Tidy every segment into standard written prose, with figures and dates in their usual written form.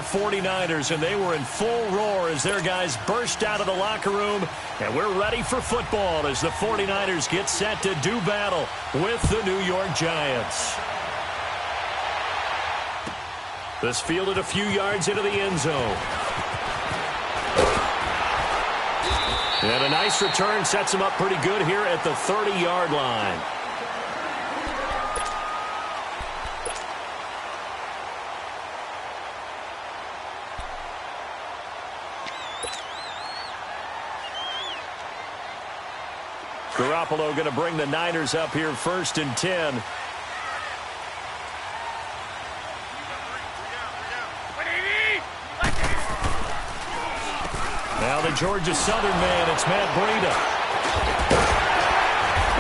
49ers, and they were in full roar as their guys burst out of the locker room. And we're ready for football as the 49ers get set to do battle with the New York Giants. This fielded a few yards into the end zone. And a nice return sets him up pretty good here at the 30-yard line. Garoppolo going to bring the Niners up here 1st and 10. Now the Georgia Southern man, it's Matt Breida.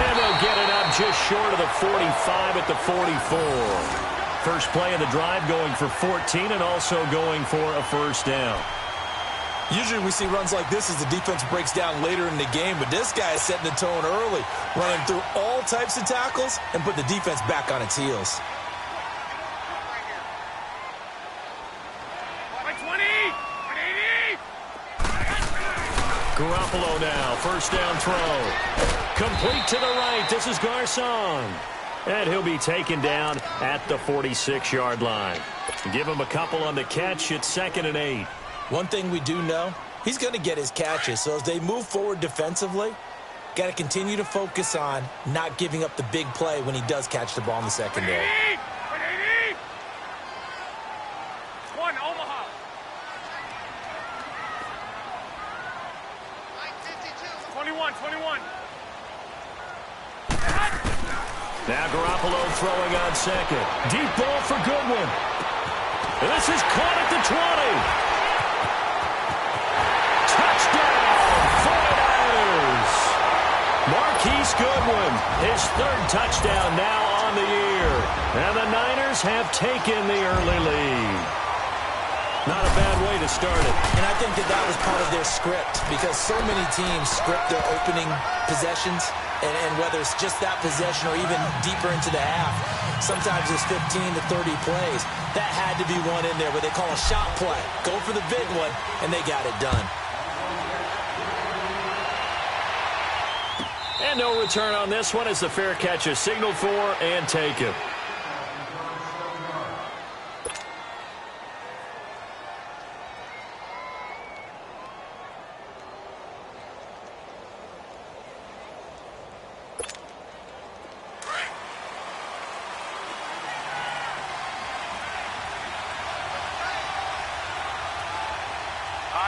And they'll get it up just short of the 45 at the 44. First play of the drive going for 14 and also going for a first down. Usually we see runs like this as the defense breaks down later in the game, but this guy is setting the tone early, running through all types of tackles and put the defense back on its heels. Garoppolo now, first down throw. Complete to the right. This is Garcon. And he'll be taken down at the 46-yard line. Give him a couple on the catch. It's 2nd and 8. One thing we do know, he's going to get his catches. So as they move forward defensively, got to continue to focus on not giving up the big play when he does catch the ball in the secondary. Now Garoppolo throwing on second. Deep ball for Goodwin. And this is caught at the 20. Touchdown, 49ers. Marquise Goodwin, his 3rd touchdown now on the year. And the Niners have taken the early lead. Not a bad way to start it. And I think that was part of their script because so many teams script their opening possessions. And whether it's just that possession or even deeper into the half, sometimes it's 15 to 30 plays. That had to be one in there, what they call a shot play. Go for the big one, and they got it done. And no return on this one as the fair catch is signaled for and taken.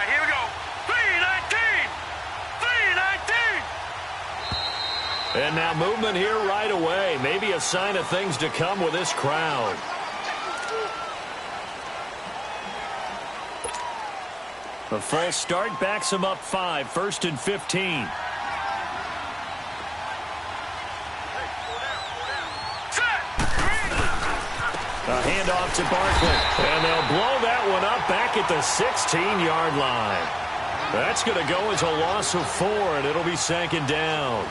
Here we go. 319! 319! And now movement here right away. Maybe a sign of things to come with this crowd. The false start backs him up 5, 1st and 15. A handoff to Barkley. And they'll blow that one up back at the 16-yard line. That's going to go as a loss of 4, and it'll be 2nd down.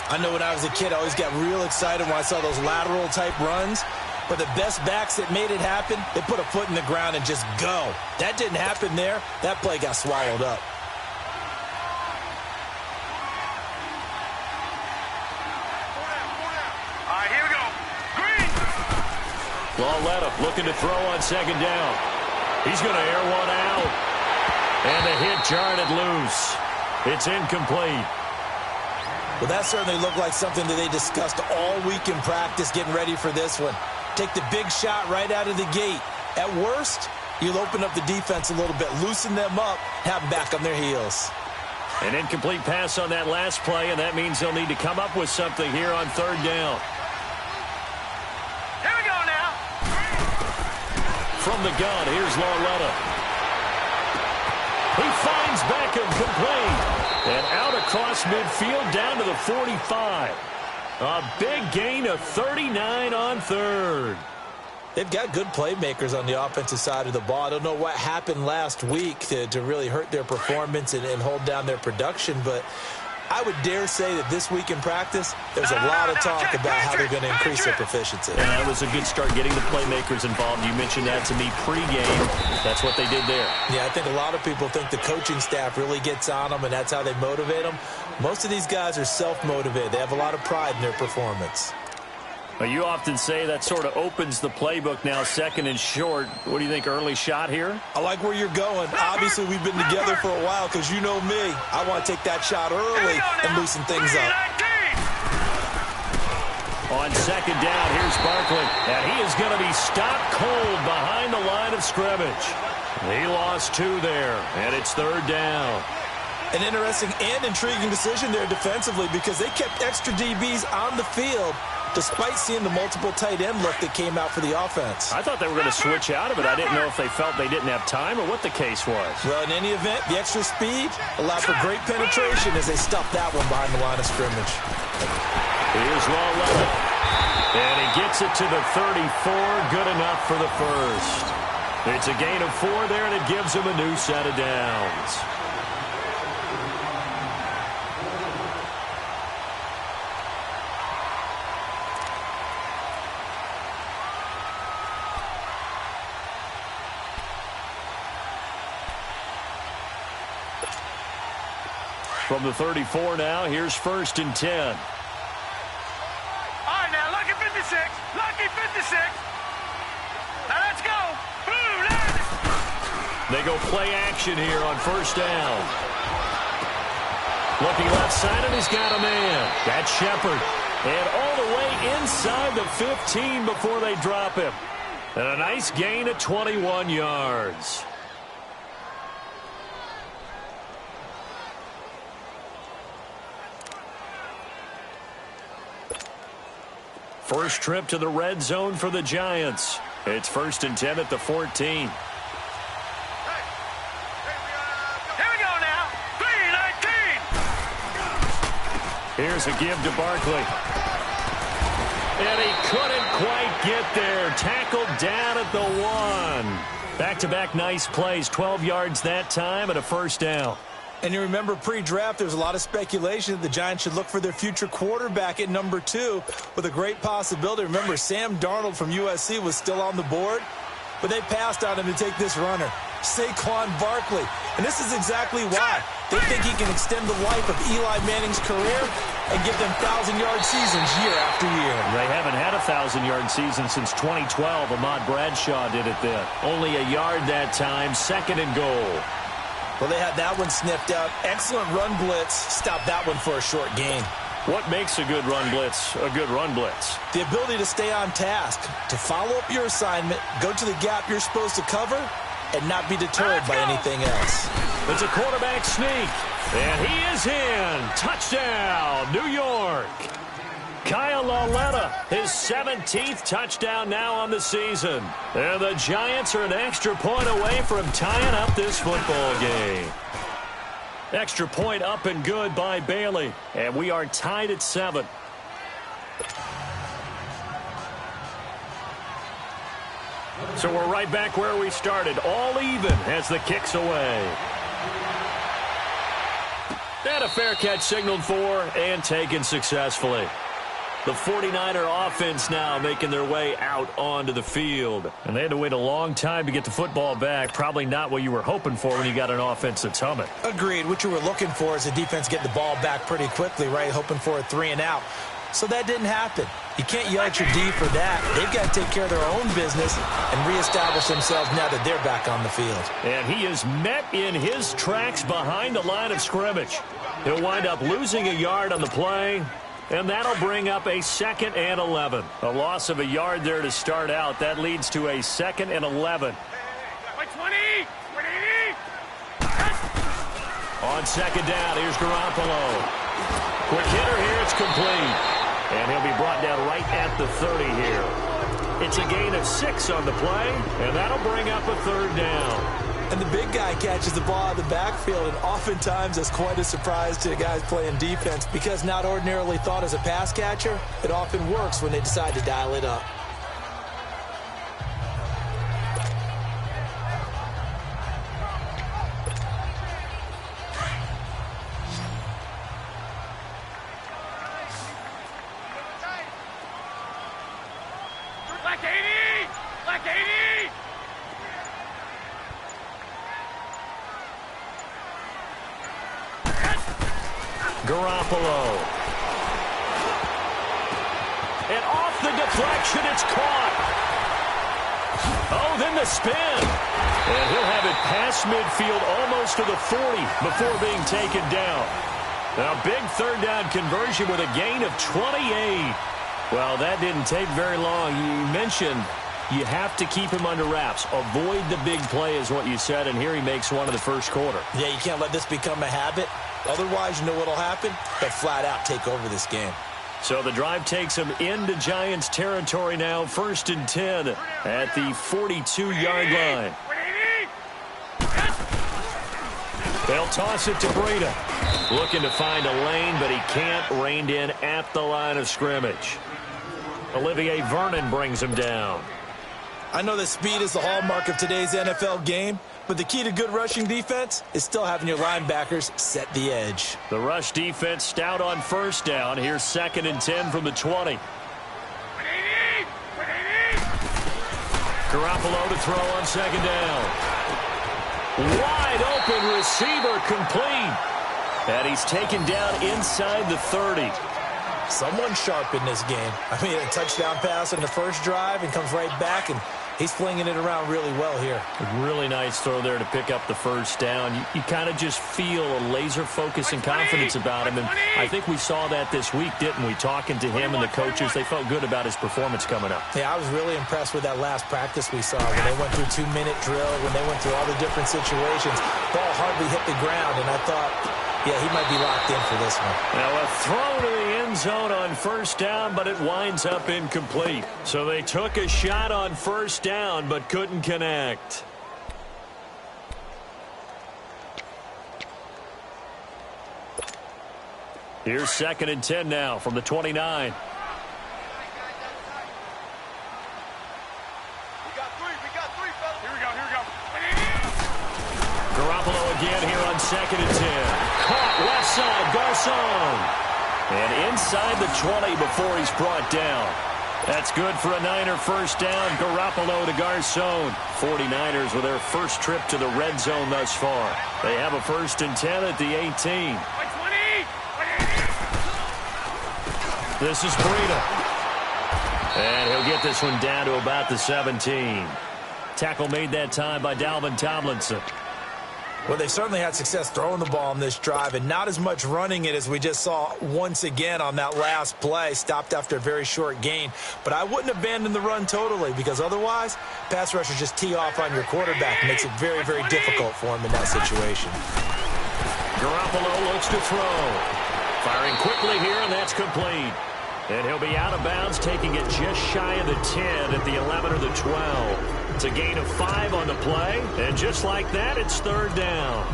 I know when I was a kid, I always got real excited when I saw those lateral-type runs. But the best backs that made it happen, they put a foot in the ground and just go. That didn't happen there. That play got swallowed up. Lauletta looking to throw on 2nd down. He's going to air one out. And the hit jarred it loose. It's incomplete. Well, that certainly looked like something that they discussed all week in practice getting ready for this one. Take the big shot right out of the gate. At worst, you'll open up the defense a little bit, loosen them up, have them back on their heels. An incomplete pass on that last play, and that means they'll need to come up with something here on 3rd down. From the gun, here's Lauletta. He finds Beckham complete. And out across midfield down to the 45. A big gain of 39 on 3rd. They've got good playmakers on the offensive side of the ball. I don't know what happened last week to really hurt their performance and hold down their production, but I would dare say that this week in practice, there's a lot of talk about how they're going to increase their proficiency. And that was a good start getting the playmakers involved. You mentioned that to me pregame. That's what they did there. Yeah, I think a lot of people think the coaching staff really gets on them, and that's how they motivate them. Most of these guys are self-motivated. They have a lot of pride in their performance. Well, you often say that sort of opens the playbook now, second and short. What do you think, early shot here? I like where you're going. Obviously, we've been together for a while because you know me. I want to take that shot early and loosen things up. On second down, here's Barkley. And he is going to be stopped cold behind the line of scrimmage. He lost 2 there, and it's third down. An interesting and intriguing decision there defensively because they kept extra DBs on the field despite seeing the multiple tight end look that came out for the offense. I thought they were going to switch out of it. I didn't know if they felt they didn't have time or what the case was. Well, in any event, the extra speed allowed for great penetration as they stuffed that one behind the line of scrimmage. Here's Lawletta. And he gets it to the 34. Good enough for the first. It's a gain of 4 there, and it gives him a new set of downs. From the 34 now, here's first and 10. All right, now, lucky 56. Lucky 56. Now, let's go. Boom, they go play action here on first down. Looking left side, and he's got a man. That's Shepard. And all the way inside the 15 before they drop him. And a nice gain of 21 yards. First trip to the red zone for the Giants. It's first and 10 at the 14. Here we go now. 3-19. Here's a give to Barkley. And he couldn't quite get there. Tackled down at the 1. Back-to-back nice plays. 12 yards that time and a first down. And you remember pre-draft, there's a lot of speculation that the Giants should look for their future quarterback at number 2 with a great possibility. Remember, Sam Darnold from USC was still on the board, but they passed on him to take this runner, Saquon Barkley. And this is exactly why. They think he can extend the life of Eli Manning's career and give them 1,000-yard seasons year after year. They haven't had a 1,000-yard season since 2012. Ahmad Bradshaw did it then. Only a yard that time, second and goal. Well, they had that one sniffed out. Excellent run blitz. Stop that one for a short gain. What makes a good run blitz a good run blitz? The ability to stay on task, to follow up your assignment, go to the gap you're supposed to cover, and not be deterred by anything else. It's a quarterback sneak, and he is in. Touchdown, New York. Kyle Lawletta, his 17th touchdown now on the season. And the Giants are an extra point away from tying up this football game. Extra point up and good by Bailey. And we are tied at 7. So we're right back where we started. All even as the kick's away. And a fair catch signaled for and taken successfully. The 49er offense now making their way out onto the field. And they had to wait a long time to get the football back. Probably not what you were hoping for when you got an offense that's humming. Agreed. What you were looking for is the defense get the ball back pretty quickly, right? Hoping for a 3 and out. So that didn't happen. You can't yell at your D for that. They've got to take care of their own business and reestablish themselves now that they're back on the field. And he is met in his tracks behind the line of scrimmage. He'll wind up losing a yard on the play. And that'll bring up a 2nd and 11. A loss of a yard there to start out. That leads to a 2nd and 11. 20. On second down, here's Garoppolo. Quick hitter here, it's complete. And he'll be brought down right at the 30 here. It's a gain of 6 on the play, and that'll bring up a 3rd down. And the big guy catches the ball out of the backfield, and oftentimes that's quite a surprise to the guys playing defense because not ordinarily thought as a pass catcher, it often works when they decide to dial it up. Garoppolo. And off the deflection, it's caught. Oh, then the spin. And he'll have it past midfield almost to the 40 before being taken down. Now, big third down conversion with a gain of 28. Well, that didn't take very long. You mentioned you have to keep him under wraps. Avoid the big play is what you said, and here he makes one in the first quarter. Yeah, you can't let this become a habit. Otherwise, you know what will happen? They'll flat out take over this game. So the drive takes him into Giants territory now. 1st and 10 at the 42-yard line. They'll toss it to Breida. Looking to find a lane, but he can't. Reined in at the line of scrimmage. Olivier Vernon brings him down. I know that speed is the hallmark of today's NFL game, but the key to good rushing defense is still having your linebackers set the edge. The rush defense stout on 1st down. Here's 2nd and 10 from the 20. Garoppolo to throw on 2nd down. Wide open receiver complete. And he's taken down inside the 30. Someone sharp in this game. I mean, a touchdown pass on the first drive and comes right back, and he's flinging it around really well here. A really nice throw there to pick up the 1st down. You kind of just feel a laser focus and confidence about him, and I think we saw that this week, didn't we? Talking to him and the coaches, they felt good about his performance coming up. Yeah, I was really impressed with that last practice we saw when they went through 2-minute drill, when they went through all the different situations. Ball hardly hit the ground, and I thought, yeah, he might be locked in for this one. Now a throw to the end zone on 1st down, but it winds up incomplete. So they took a shot on 1st down, but couldn't connect. Here's 2nd and 10 now from the 29. Garoppolo again here on 2nd and 10. Caught left side, Garcon. And inside the 20 before he's brought down. That's good for a Niner 1st down. Garoppolo to Garcon. 49ers with their first trip to the red zone thus far. They have a 1st and 10 at the 18. This is Breida. And he'll get this one down to about the 17. Tackle made that time by Dalvin Tomlinson. Well, they've certainly had success throwing the ball on this drive, and not as much running it as we just saw once again on that last play. Stopped after a very short gain. But I wouldn't abandon the run totally, because otherwise, pass rushers just tee off on your quarterback. Makes it very, very difficult for him in that situation. Garoppolo looks to throw. Firing quickly here, and that's complete. And he'll be out of bounds, taking it just shy of the 10 at the 11 or the 12. It's a gain of 5 on the play, and just like that, it's 3rd down.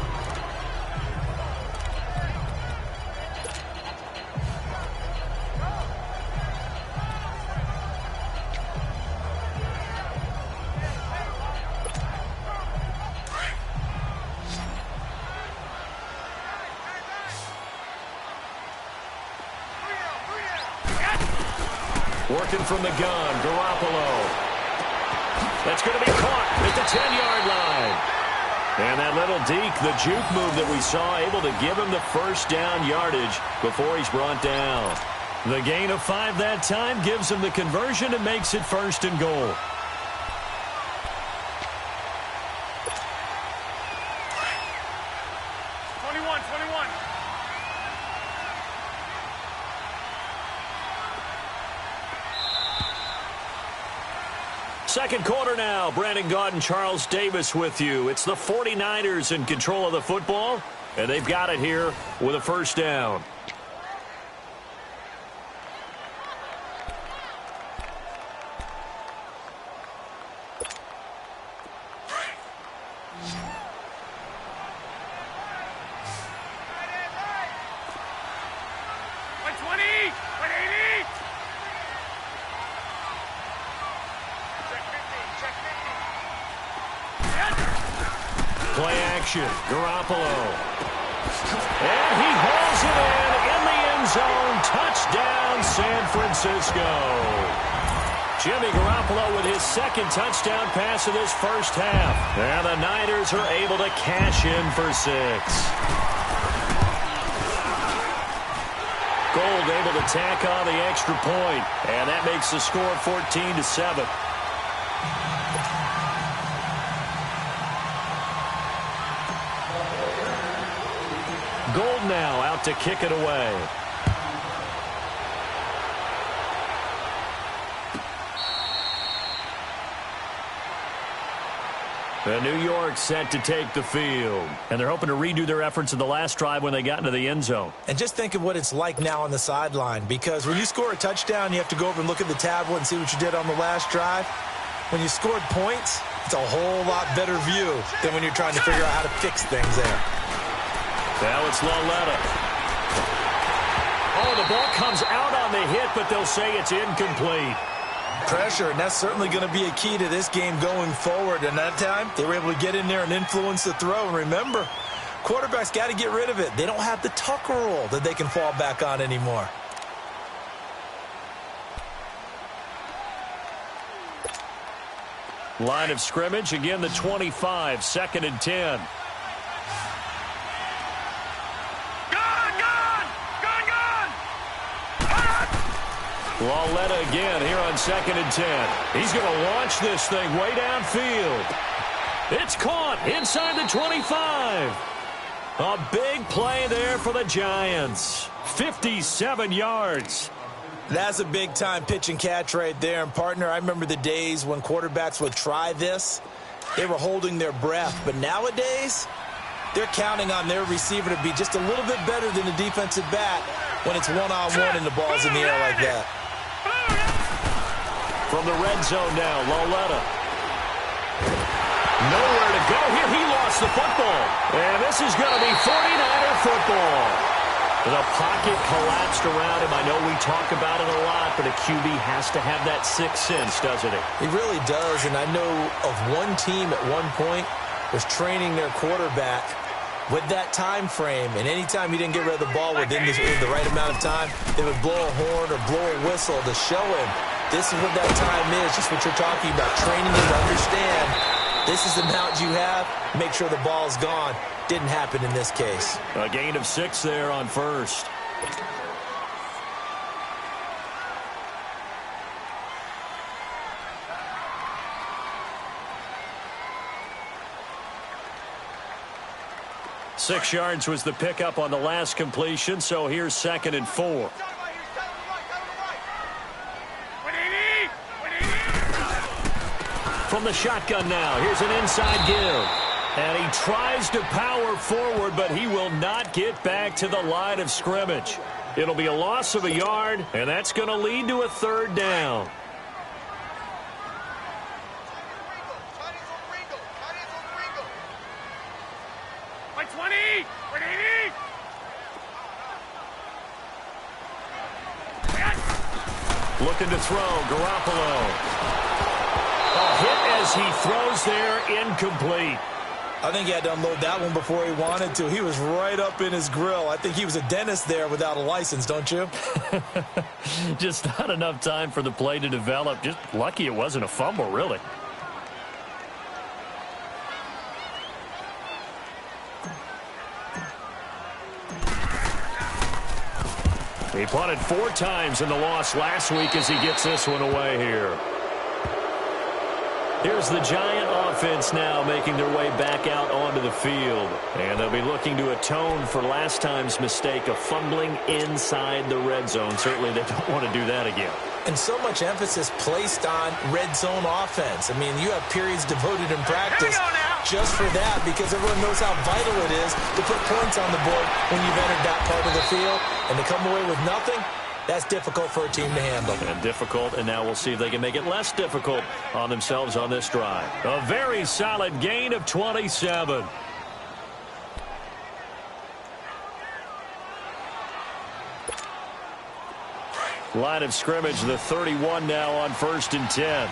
Working from the gun, Garoppolo. That's going to be caught at the 10-yard line. And that little deke, the juke move that we saw, able to give him the 1st down yardage before he's brought down. The gain of 5 that time gives him the conversion and makes it 1st and goal. Second quarter now. Brandon Gaudin and Charles Davis with you. It's the 49ers in control of the football, and they've got it here with a 1st down. Play action, Garoppolo. And he hauls it in the end zone. Touchdown, San Francisco. Jimmy Garoppolo with his 2nd touchdown pass of this 1st half. And the Niners are able to cash in for 6. Gold able to tack on the extra point, and that makes the score 14-7. Gold now out to kick it away. And New York set to take the field. And they're hoping to redo their efforts in the last drive when they got into the end zone. And just think of what it's like now on the sideline, because when you score a touchdown, you have to go over and look at the tablet and see what you did on the last drive. When you scored points, it's a whole lot better view than when you're trying to figure out how to fix things there. Now it's Lauletta. Oh, the ball comes out on the hit, but they'll say it's incomplete. Pressure, and that's certainly going to be a key to this game going forward. And that time, they were able to get in there and influence the throw. And remember, quarterbacks got to get rid of it. They don't have the Tucker rule that they can fall back on anymore. Line of scrimmage, again the 25, 2nd and 10. Lauletta again here on 2nd and 10. He's going to launch this thing way downfield. It's caught inside the 25. A big play there for the Giants. 57 yards. That's a big-time pitch and catch right there. And, partner, I remember the days when quarterbacks would try this. They were holding their breath. But nowadays, they're counting on their receiver to be just a little bit better than the defensive back when it's one-on-one and the ball's in the air like that. From the red zone now, Lauletta. Nowhere to go here. He lost the football. And this is going to be 49er football. The pocket collapsed around him. I know we talk about it a lot, but a QB has to have that sixth sense, doesn't it? He really does, and I know of one team at one point was training their quarterback with that time frame, and anytime he didn't get rid of the ball within the right amount of time, they would blow a horn or blow a whistle to show him this is what that time is, just what you're talking about, training him to understand this is the amount you have, make sure the ball's gone. Didn't happen in this case. A gain of 6 there on first. Six yards was the pickup on the last completion, so here's 2nd and 4. From the shotgun now, here's an inside give. And he tries to power forward, but he will not get back to the line of scrimmage. It'll be a loss of a yard, and that's going to lead to a 3rd down. Looking to throw, Garoppolo. A hit as he throws there, incomplete. I think he had to unload that one before he wanted to. He was right up in his grill. I think he was a dentist there without a license, don't you? Just not enough time for the play to develop. Just lucky it wasn't a fumble, really. He punted 4 times in the loss last week as he gets this one away here. Here's the Giant offense now making their way back out onto the field. And they'll be looking to atone for last time's mistake of fumbling inside the red zone. Certainly they don't want to do that again. And so much emphasis placed on red zone offense. I mean, you have periods devoted in practice just for that because everyone knows how vital it is to put points on the board when you've entered that part of the field. And to come away with nothing, that's difficult for a team to handle. And difficult, and now we'll see if they can make it less difficult on themselves on this drive. A very solid gain of 27. Line of scrimmage, the 31 now on 1st and 10.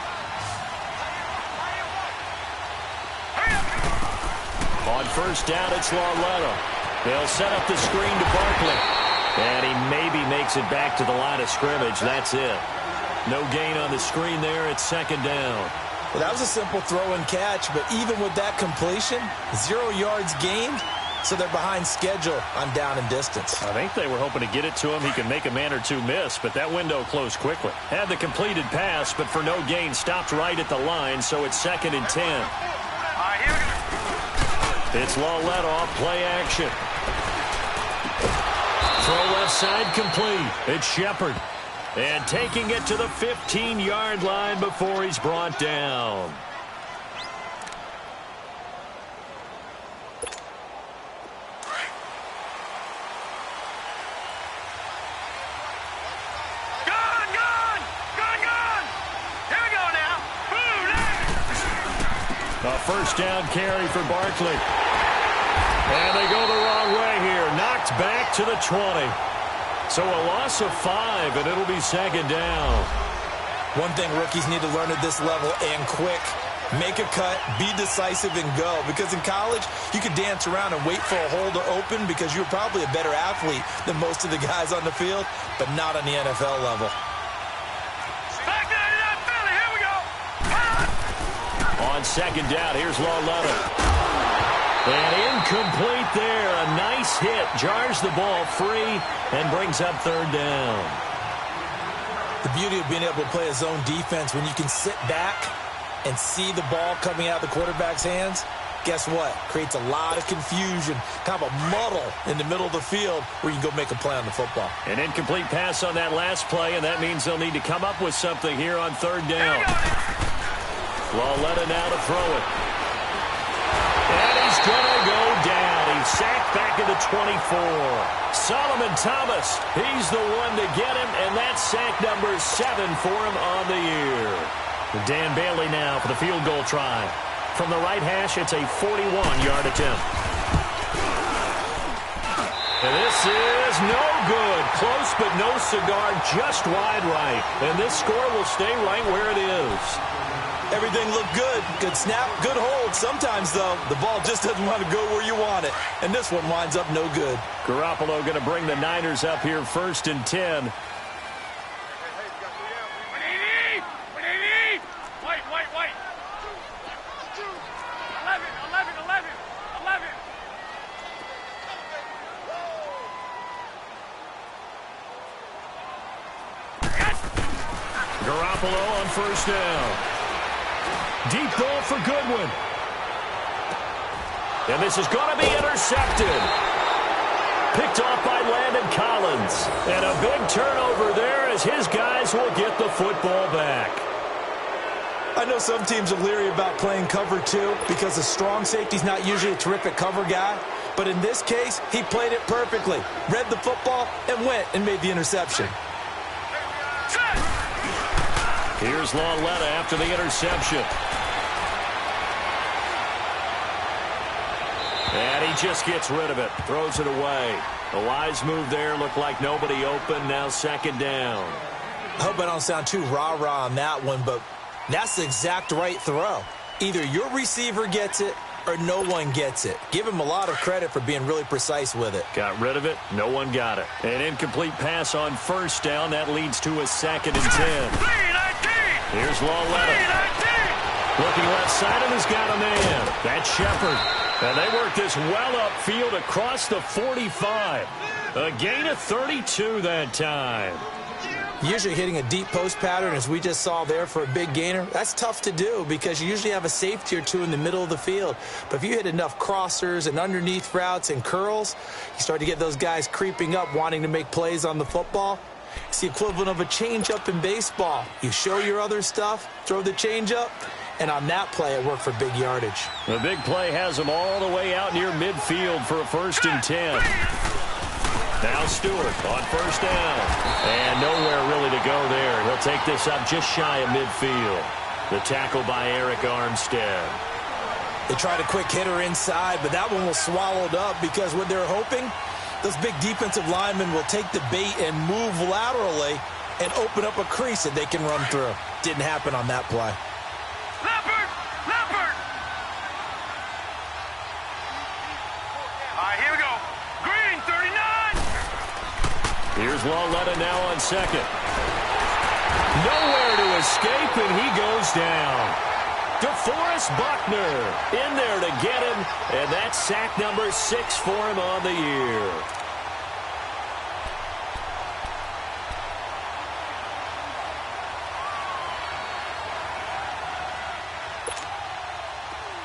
On 1st down, it's Lauletta. They'll set up the screen to Barkley. And he maybe makes it back to the line of scrimmage. That's it. No gain on the screen there. It's 2nd down. Well, that was a simple throw and catch, but even with that completion, 0 yards gained, so they're behind schedule on down and distance. I think they were hoping to get it to him. He can make a man or two miss, but that window closed quickly. Had the completed pass, but for no gain, stopped right at the line, so it's 2nd and 10. It's Lawletta off play action. Throw left side complete. It's Shepard. And taking it to the 15-yard line before he's brought down. A first down carry for Barkley. And they go the wrong way here. Knocked back to the 20. So a loss of 5, and it'll be 2nd down. One thing rookies need to learn at this level, and quick. Make a cut, be decisive, and go. Because in college, you could dance around and wait for a hole to open because you're probably a better athlete than most of the guys on the field, but not on the NFL level. On 2nd down, here's Lawletta. And incomplete there. A nice hit. Jars the ball free and brings up 3rd down. The beauty of being able to play a zone defense when you can sit back and see the ball coming out of the quarterback's hands, guess what? Creates a lot of confusion, kind of a muddle in the middle of the field where you can go make a play on the football. An incomplete pass on that last play, and that means they'll need to come up with something here on 3rd down. Lawletta now to throw it. And he's going to go down. He's sacked back at the 24. Solomon Thomas, he's the one to get him, and that's sack number 7 for him on the year. Dan Bailey now for the field goal try. From the right hash, it's a 41-yard attempt. And this is no good. Close but no cigar, just wide right. And this score will stay right where it is. Everything looked good. Good snap, good hold. Sometimes, though, the ball just doesn't want to go where you want it. And this one winds up no good. Garoppolo going to bring the Niners up here 1st and 10. Garoppolo on 1st down. Deep ball for Goodwin. And this is going to be intercepted. Picked off by Landon Collins. And a big turnover there as his guys will get the football back. I know some teams are leery about playing cover 2 because a strong safety's not usually a terrific cover guy. But in this case, he played it perfectly. Read the football and went and made the interception. Here's Lawletta after the interception. And he just gets rid of it. Throws it away. A wise move there. Looked like nobody open. Now 2nd down. I hope I don't sound too rah-rah on that one, but that's the exact right throw. Either your receiver gets it or no one gets it. Give him a lot of credit for being really precise with it. Got rid of it. No one got it. An incomplete pass on 1st down. That leads to a 2nd and 10. Here's Lawletta. Looking left side and has got a man. That's Shepard. And they work this well upfield across the 45. A gain of 32 that time. Usually hitting a deep post pattern, as we just saw there for a big gainer, that's tough to do because you usually have a safety or two in the middle of the field. But if you hit enough crossers and underneath routes and curls, you start to get those guys creeping up wanting to make plays on the football. It's the equivalent of a changeup in baseball. You show your other stuff, throw the changeup, and on that play, it worked for big yardage. The big play has them all the way out near midfield for a 1st and 10. Now Stewart on 1st down. And nowhere really to go there. He'll take this up just shy of midfield. The tackle by Eric Armstead. They tried a quick hitter inside, but that one was swallowed up because what they're hoping, those big defensive linemen will take the bait and move laterally and open up a crease that they can run through. Didn't happen on that play. Leopard! Leopard! All right, here we go. Green, 39! Here's Lawletta now on 2nd. Nowhere to escape, and he goes down. DeForest Buckner in there to get him, and that's sack number 6 for him on the year.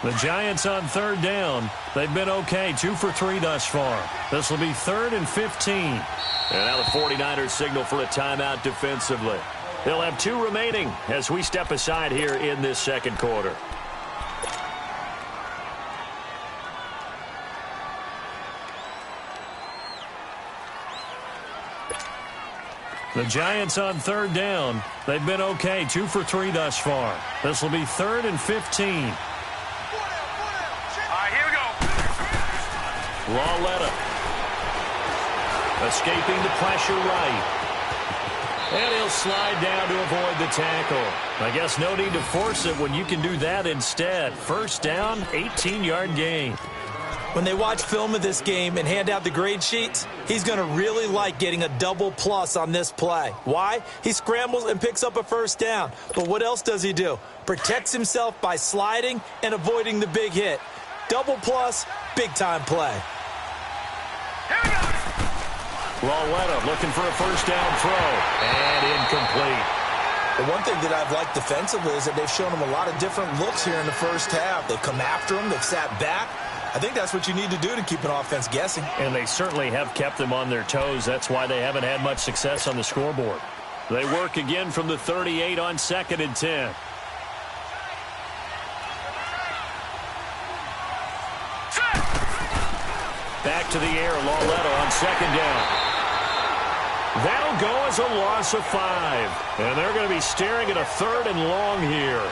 The Giants on third down. They've been okay, 2 for 3 thus far. This will be 3rd and 15. And now the 49ers signal for a timeout defensively. They'll have 2 remaining as we step aside here in this second quarter. The Giants on third down. They've been okay, 2 for 3 thus far. This will be 3rd and 15. Lawletta escaping the pressure right. And he'll slide down to avoid the tackle. I guess no need to force it when you can do that instead. First down, 18-yard gain. When they watch film of this game and hand out the grade sheets, he's going to really like getting a double plus on this play. Why? He scrambles and picks up a first down. But what else does he do? Protects himself by sliding and avoiding the big hit. Double plus, big-time play. Lawletta looking for a first down throw. And incomplete. The one thing that I've liked defensively is that they've shown him a lot of different looks here in the first half. They've come after him. They've sat back. I think that's what you need to do to keep an offense guessing. And they certainly have kept them on their toes. That's why they haven't had much success on the scoreboard. They work again from the 38 on 2nd and 10. Back to the air, Lawletta on 2nd down. That'll go as a loss of 5. And they're going to be staring at a 3rd and long here.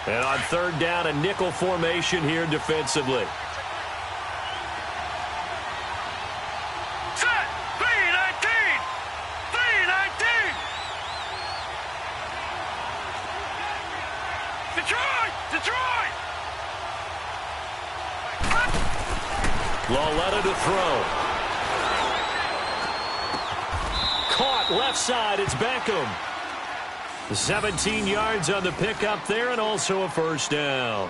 And on 3rd down, a nickel formation here defensively. Lawletta to throw. Caught left side. It's Beckham. 17 yards on the pickup there and also a first down.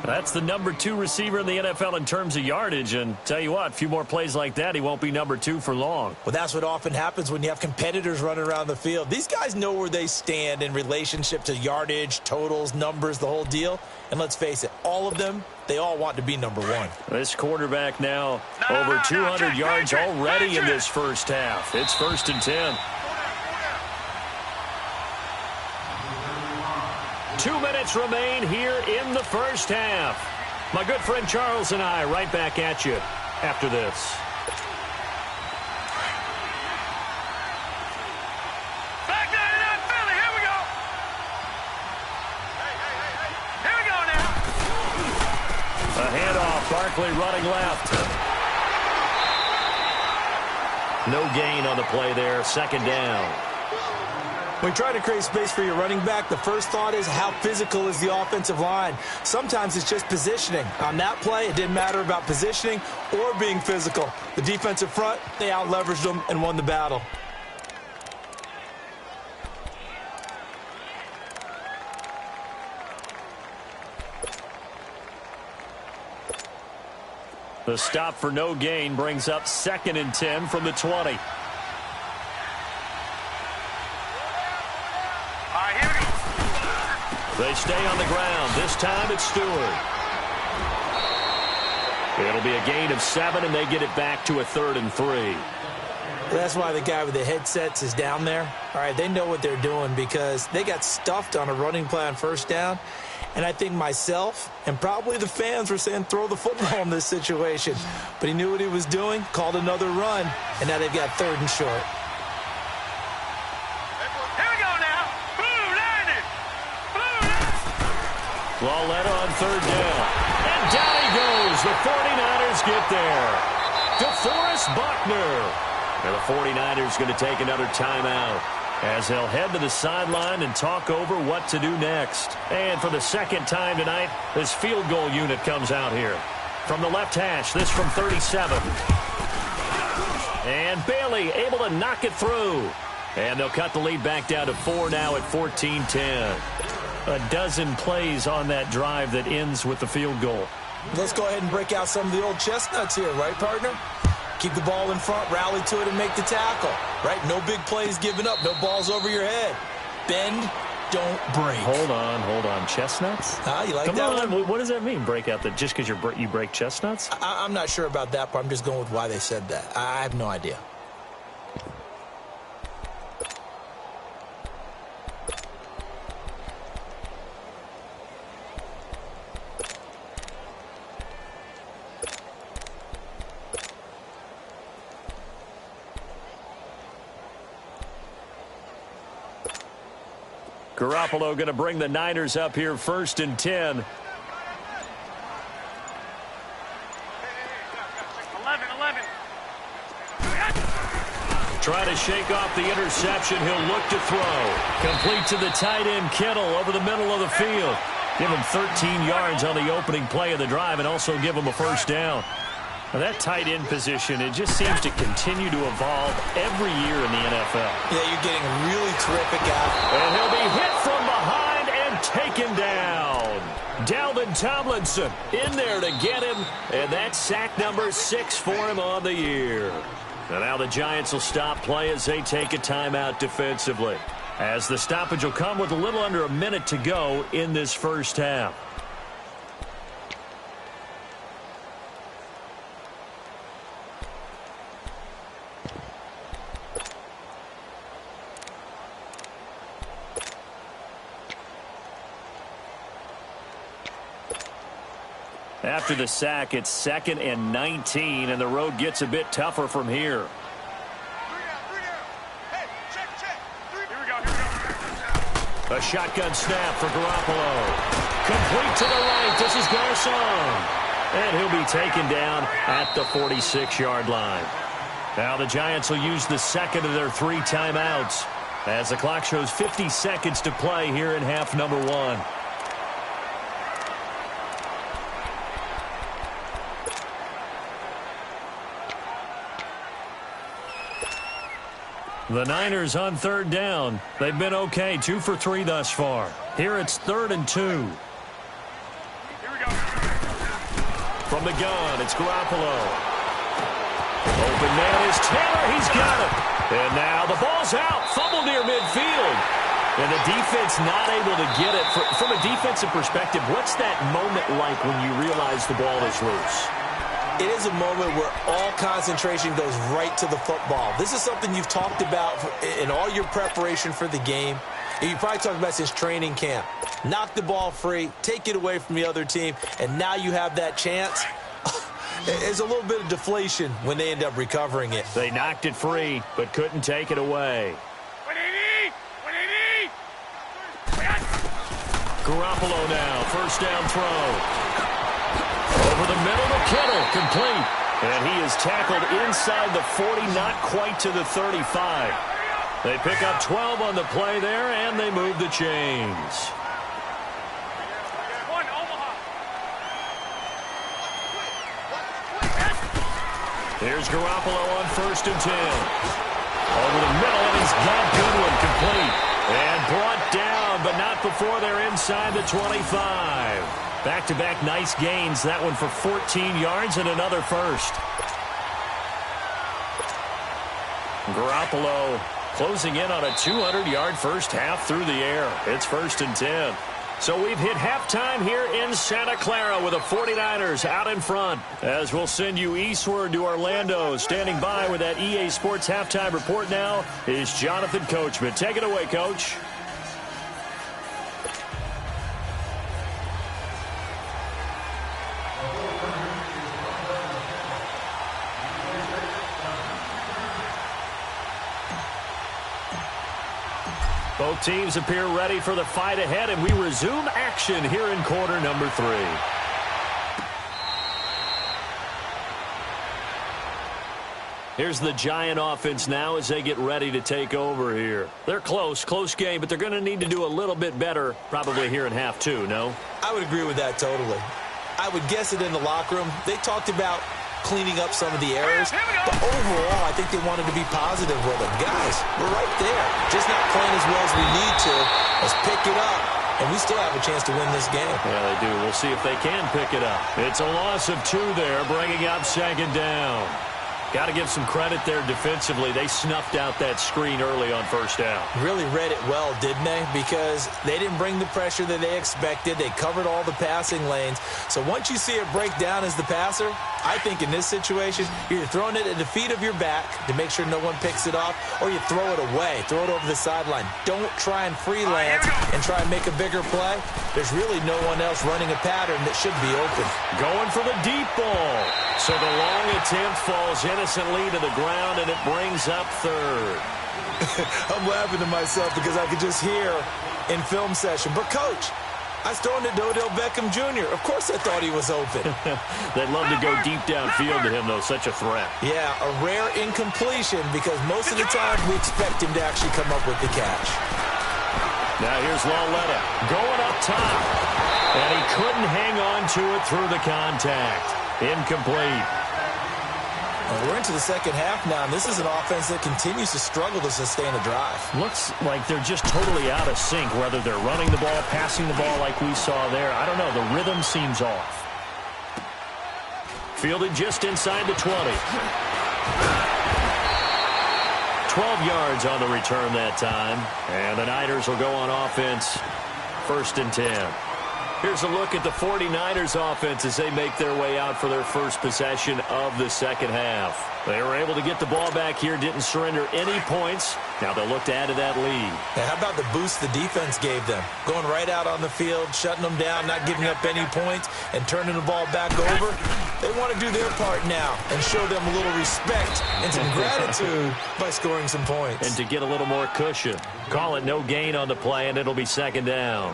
That's the number 2 receiver in the NFL in terms of yardage. And tell you what, a few more plays like that, he won't be number 2 for long. Well, that's what often happens when you have competitors running around the field. These guys know where they stand in relationship to yardage, totals, numbers, the whole deal. And let's face it, all of them, they all want to be number 1. This quarterback now over 200 yards already in this first half. It's 1st and 10. 2 minutes remain here in the first half. My good friend Charles and I right back at you after this. Back 99 Philly, here we go. Here we go now. A handoff, Barkley running left. No gain on the play there, 2nd down. When you try to create space for your running back, the first thought is how physical is the offensive line. Sometimes it's just positioning. On that play, it didn't matter about positioning or being physical. The defensive front, they out-leveraged them and won the battle. The stop for no gain brings up 2nd and 10 from the 20. They stay on the ground. This time it's Stewart. It'll be a gain of 7, and they get it back to a 3rd and 3. That's why the guy with the headsets is down there. All right, they know what they're doing because they got stuffed on a running play on first down. And I think myself and probably the fans were saying throw the football in this situation. But he knew what he was doing, called another run, and now they've got 3rd and short. Lawletta on 3rd down. And down he goes. The 49ers get there. DeForest Buckner. And the 49ers going to take another timeout. as they'll head to the sideline and talk over what to do next. And for the second time tonight, this field goal unit comes out here. From the left hash, this from 37. And Bailey able to knock it through. And they'll cut the lead back down to 4 now at 14-10. A dozen plays on that drive that ends with the field goal. Let's go ahead and break out some of the old chestnuts here, right, partner? Keep the ball in front, rally to it, and make the tackle, right? No big plays given up, no balls over your head. Bend, don't break. Hold on. Chestnuts? You like Come that on. one? What does that mean, break out? Just because you break chestnuts? I'm not sure about that part. I'm just going with why they said that. I have no idea. Garoppolo going to bring the Niners up here 1st and 10. 11. Try to shake off the interception. He'll look to throw. Complete to the tight end, Kittle, over the middle of the field. Give him 13 yards on the opening play of the drive and also give him a first down. Now that tight end position, it just seems to continue to evolve every year in the NFL. Yeah, you're getting really terrific out. And he'll be hit from behind and taken down. Dalvin Tomlinson in there to get him, and that's sack number 6 for him on the year. And now the Giants will stop play as they take a timeout defensively, as the stoppage will come with a little under a minute to go in this first half. After the sack, it's 2nd and 19, and the road gets a bit tougher from here. A shotgun snap for Garoppolo. Complete to the right. This is Garcon. And he'll be taken down at the 46-yard line. Now the Giants will use the second of their 3 timeouts as the clock shows 50 seconds to play here in half number 1. The Niners on 3rd down. They've been okay, 2 for 3 thus far. Here it's 3rd and 2. Here we go. From the gun, it's Garoppolo. Open man is Taylor. He's got it. And now the ball's out. Fumble near midfield. And the defense not able to get it. From a defensive perspective, what's that moment like when you realize the ball is loose? It is a moment where all concentration goes right to the football. This is something you've talked about in all your preparation for the game. You probably talked about since training camp. Knock the ball free, take it away from the other team, and now you have that chance. There's a little bit of deflation when they end up recovering it. They knocked it free, but couldn't take it away. Garoppolo now, first down throw. Over the middle to Kittle, complete. And he is tackled inside the 40, not quite to the 35. They pick up 12 on the play there, and they move the chains. Here's Garoppolo on 1st and 10. Over the middle, and he's got Goodwin complete. And brought down, but not before they're inside the 25. Back-to-back nice gains. That one for 14 yards and another first. Garoppolo closing in on a 200-yard first half through the air. It's 1st and 10. So we've hit halftime here in Santa Clara with the 49ers out in front. As we'll send you eastward to Orlando. Standing by with that EA Sports halftime report now is Jonathan Coachman. Take it away, Coach. Both teams appear ready for the fight ahead, and we resume action here in quarter number 3. Here's the Giant offense now as they get ready to take over here. They're close game, but they're going to need to do a little bit better probably here in half two, no? I would agree with that totally. I would guess it in the locker room. They talked about cleaning up some of the errors, but overall, I think they wanted to be positive with them. Guys, we're right there. Just not playing as well as we need to. Let's pick it up, and we still have a chance to win this game. Yeah, they do. We'll see if they can pick it up. It's a loss of 2 there, bringing up second down. Got to give some credit there defensively. They snuffed out that screen early on first down. Really read it well, didn't they? Because they didn't bring the pressure that they expected. They covered all the passing lanes. So once you see it break down as the passer, I think in this situation, you're throwing it at the feet of your back to make sure no one picks it off, or you throw it away. Throw it over the sideline. Don't try and freelance and try and make a bigger play. There's really no one else running a pattern that should be open. Going for the deep ball. So the long attempt falls innocently to the ground, and it brings up third. I'm laughing to myself because I could just hear in film session, but Coach, I was throwing it to Odell Beckham Jr. Of course I thought he was open. They'd love to go deep downfield to him, though. Such a threat. Yeah, a rare incompletion because most of the time we expect him to actually come up with the catch. Now here's Lauletta going up top. And he couldn't hang on to it through the contact. Incomplete. Well, we're into the second half now, and this is an offense that continues to struggle to sustain a drive. Looks like they're just totally out of sync, whether they're running the ball, passing the ball like we saw there. I don't know. The rhythm seems off. Fielded just inside the 20. 12 yards on the return that time. And the Niners will go on offense. 1st and 10. Here's a look at the 49ers offense as they make their way out for their first possession of the second half. They were able to get the ball back here, didn't surrender any points. Now they'll look to add to that lead. Hey, how about the boost the defense gave them? Going right out on the field, shutting them down, not giving up any points, and turning the ball back over. They want to do their part now and show them a little respect and some gratitude by scoring some points. And to get a little more cushion. Call it no gain on the play, and it'll be second down.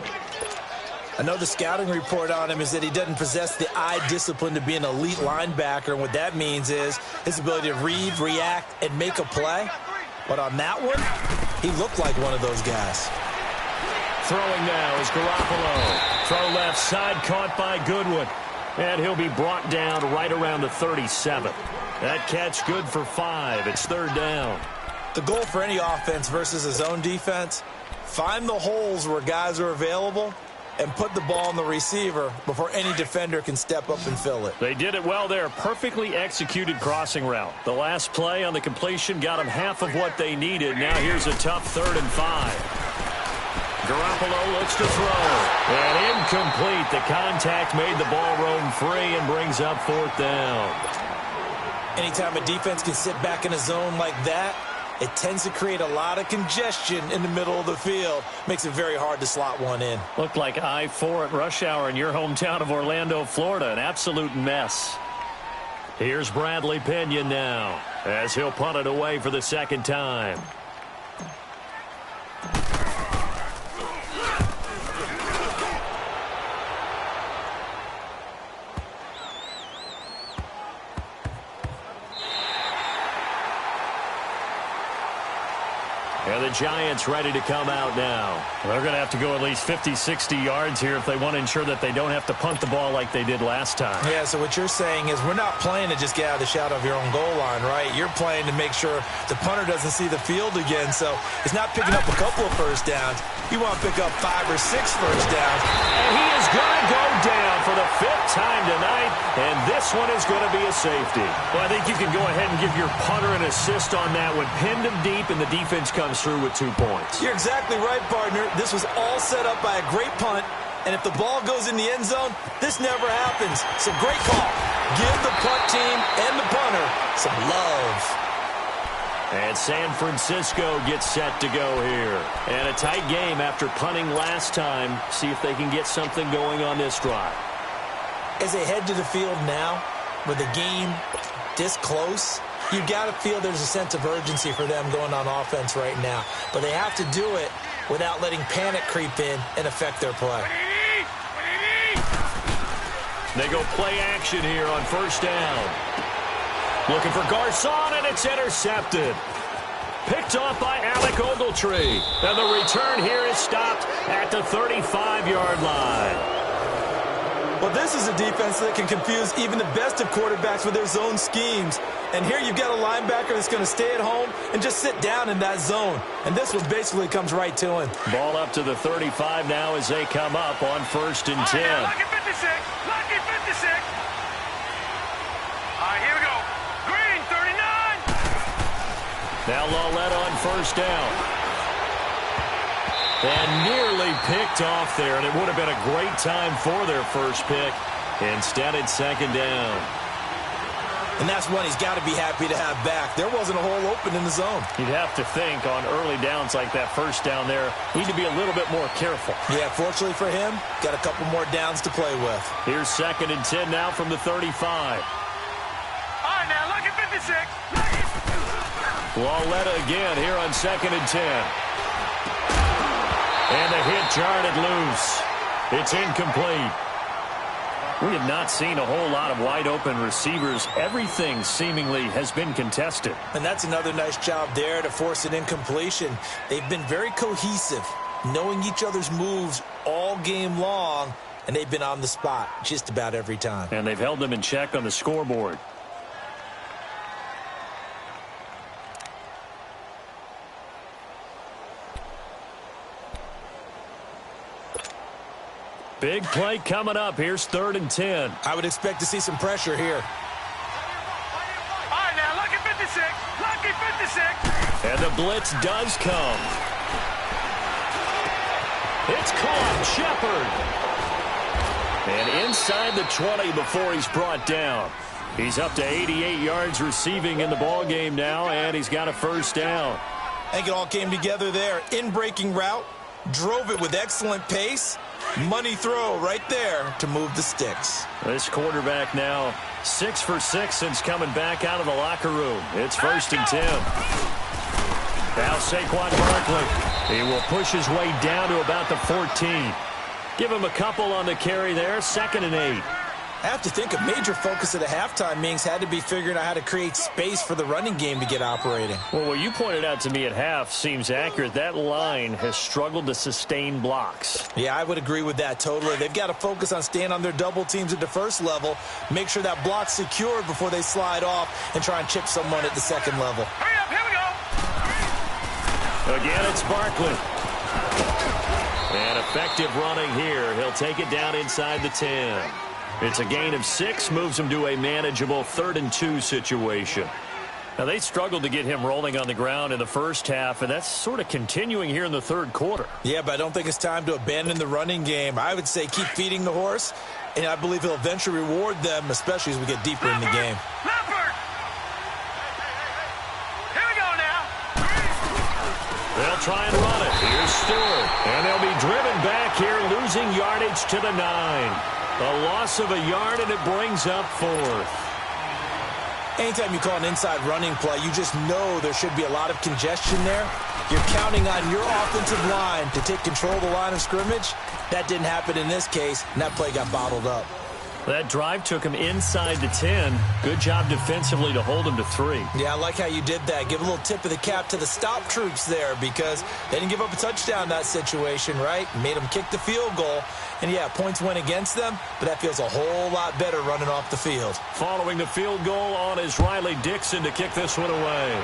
I know the scouting report on him is that he doesn't possess the eye discipline to be an elite linebacker, and what that means is his ability to read, react, and make a play. But on that one, he looked like one of those guys. Throwing now is Garoppolo. Throw left side, caught by Goodwin. And he'll be brought down right around the 37. That catch good for 5. It's 3rd down. The goal for any offense versus his own defense, find the holes where guys are available and put the ball on the receiver before any defender can step up and fill it. They did it well there. Perfectly executed crossing route. The last play on the completion got them half of what they needed. Now here's a tough 3rd and 5. Garoppolo looks to throw. And incomplete. The contact made the ball roam free and brings up 4th down. Anytime a defense can sit back in a zone like that, it tends to create a lot of congestion in the middle of the field. Makes it very hard to slot one in. Looked like I-4 at rush hour in your hometown of Orlando, Florida. An absolute mess. Here's Bradley Pinion now as he'll punt it away for the 2nd time. And the Giants ready to come out now. They're going to have to go at least 50, 60 yards here if they want to ensure that they don't have to punt the ball like they did last time. Yeah, so what you're saying is we're not playing to just get out of the shadow of your own goal line, right? You're playing to make sure the punter doesn't see the field again. So it's not picking up a couple of first downs. You want to pick up 5 or 6 first downs. And he is going to go down for the 5th time tonight, and this one is going to be a safety. Well, I think you can go ahead and give your punter an assist on that one. Pinned him deep, and the defense comes through with 2 points. You're exactly right, partner. This was all set up by a great punt, and if the ball goes in the end zone, this never happens. So great call. Give the punt team and the punter some love. And San Francisco gets set to go here. And a tight game after punting last time. See if they can get something going on this drive. As they head to the field now, with the game this close, you got to feel there's a sense of urgency for them going on offense right now. But they have to do it without letting panic creep in and affect their play. They go play action here on 1st down. Looking for Garcon, and it's intercepted. Picked off by Alec Ogletree. And the return here is stopped at the 35-yard line. Well, this is a defense that can confuse even the best of quarterbacks with their zone schemes. And here you've got a linebacker that's going to stay at home and just sit down in that zone. And this one basically comes right to him. Ball up to the 35 now as they come up on 1st and 10. Lucky 56. Lucky 56. All right, here we go. Green, 39. Now Lawletta on 1st down. And nearly picked off there, and it would have been a great time for their first pick. Instead, it's 2nd down. And that's one he's got to be happy to have back. There wasn't a hole open in the zone. You'd have to think on early downs like that 1st down there, need to be a little bit more careful. Yeah, fortunately for him, got a couple more downs to play with. Here's 2nd and 10 now from the 35. All right, now, lucky 56. Lawletta again here on 2nd and 10. And the hit jarred loose. It's incomplete. We have not seen a whole lot of wide-open receivers. Everything seemingly has been contested. And that's another nice job there to force an incompletion. They've been very cohesive, knowing each other's moves all game long, and they've been on the spot just about every time. And they've held them in check on the scoreboard. Big play coming up. Here's 3rd and 10. I would expect to see some pressure here. All right, now, lucky 56. Lucky 56. And the blitz does come. It's caught. Shepard. And inside the 20 before he's brought down. He's up to 88 yards receiving in the ballgame now, and he's got a 1st down. I think it all came together there. In-breaking route, drove it with excellent pace. Money throw right there to move the sticks. This quarterback now 6 for 6 since coming back out of the locker room. It's 1st and 10. Now Saquon Barkley. He will push his way down to about the 14. Give him a couple on the carry there. 2nd and 8. I have to think a major focus at the halftime means had to be figuring out how to create space for the running game to get operating. Well, what you pointed out to me at half seems accurate. That line has struggled to sustain blocks. Yeah, I would agree with that totally. They've got to focus on staying on their double teams at the first level, make sure that block's secured before they slide off and try and chip someone at the second level. Hurry up, here we go. Again, it's Barkley. And effective running here. He'll take it down inside the 10. It's a gain of 6, moves him to a manageable 3rd and 2 situation. Now, they struggled to get him rolling on the ground in the first half, and that's sort of continuing here in the 3rd quarter. Yeah, but I don't think it's time to abandon the running game. I would say keep feeding the horse, and I believe he'll eventually reward them, especially as we get deeper in the game. Leopard. Here we go now. They'll try and run it. Here's Stewart. And they'll be driven back here, losing yardage to the 9. A loss of a yard, and it brings up 4th. Anytime you call an inside running play, you just know there should be a lot of congestion there. You're counting on your offensive line to take control of the line of scrimmage. That didn't happen in this case, and that play got bottled up. That drive took him inside the 10. Good job defensively to hold him to 3. Yeah, I like how you did that. Give a little tip of the cap to the stop troops there because they didn't give up a touchdown in that situation, right? Made them kick the field goal. And, yeah, points went against them, but that feels a whole lot better running off the field. Following the field goal on is Riley Dixon to kick this one away.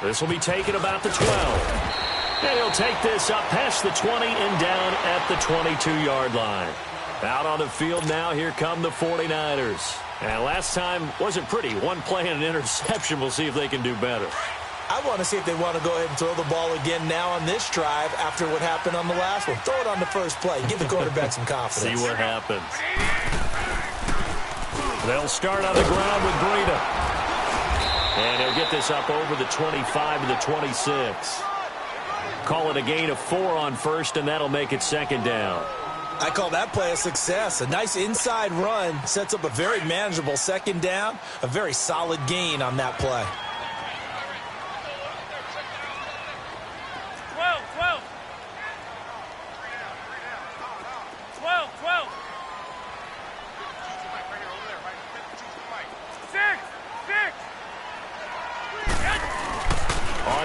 This will be taken about the 12. And he'll take this up past the 20 and down at the 22-yard line. Out on the field now, here come the 49ers. And last time wasn't pretty. One play and an interception. We'll see if they can do better. I want to see if they want to go ahead and throw the ball again now on this drive after what happened on the last one. Throw it on the first play. Give the quarterback some confidence. See what happens. They'll start on the ground with Breida. And he'll get this up over the 25 to the 26. Call it a gain of 4 on 1st, and that'll make it 2nd down. I call that play a success. A nice inside run sets up a very manageable 2nd down. A very solid gain on that play. 12.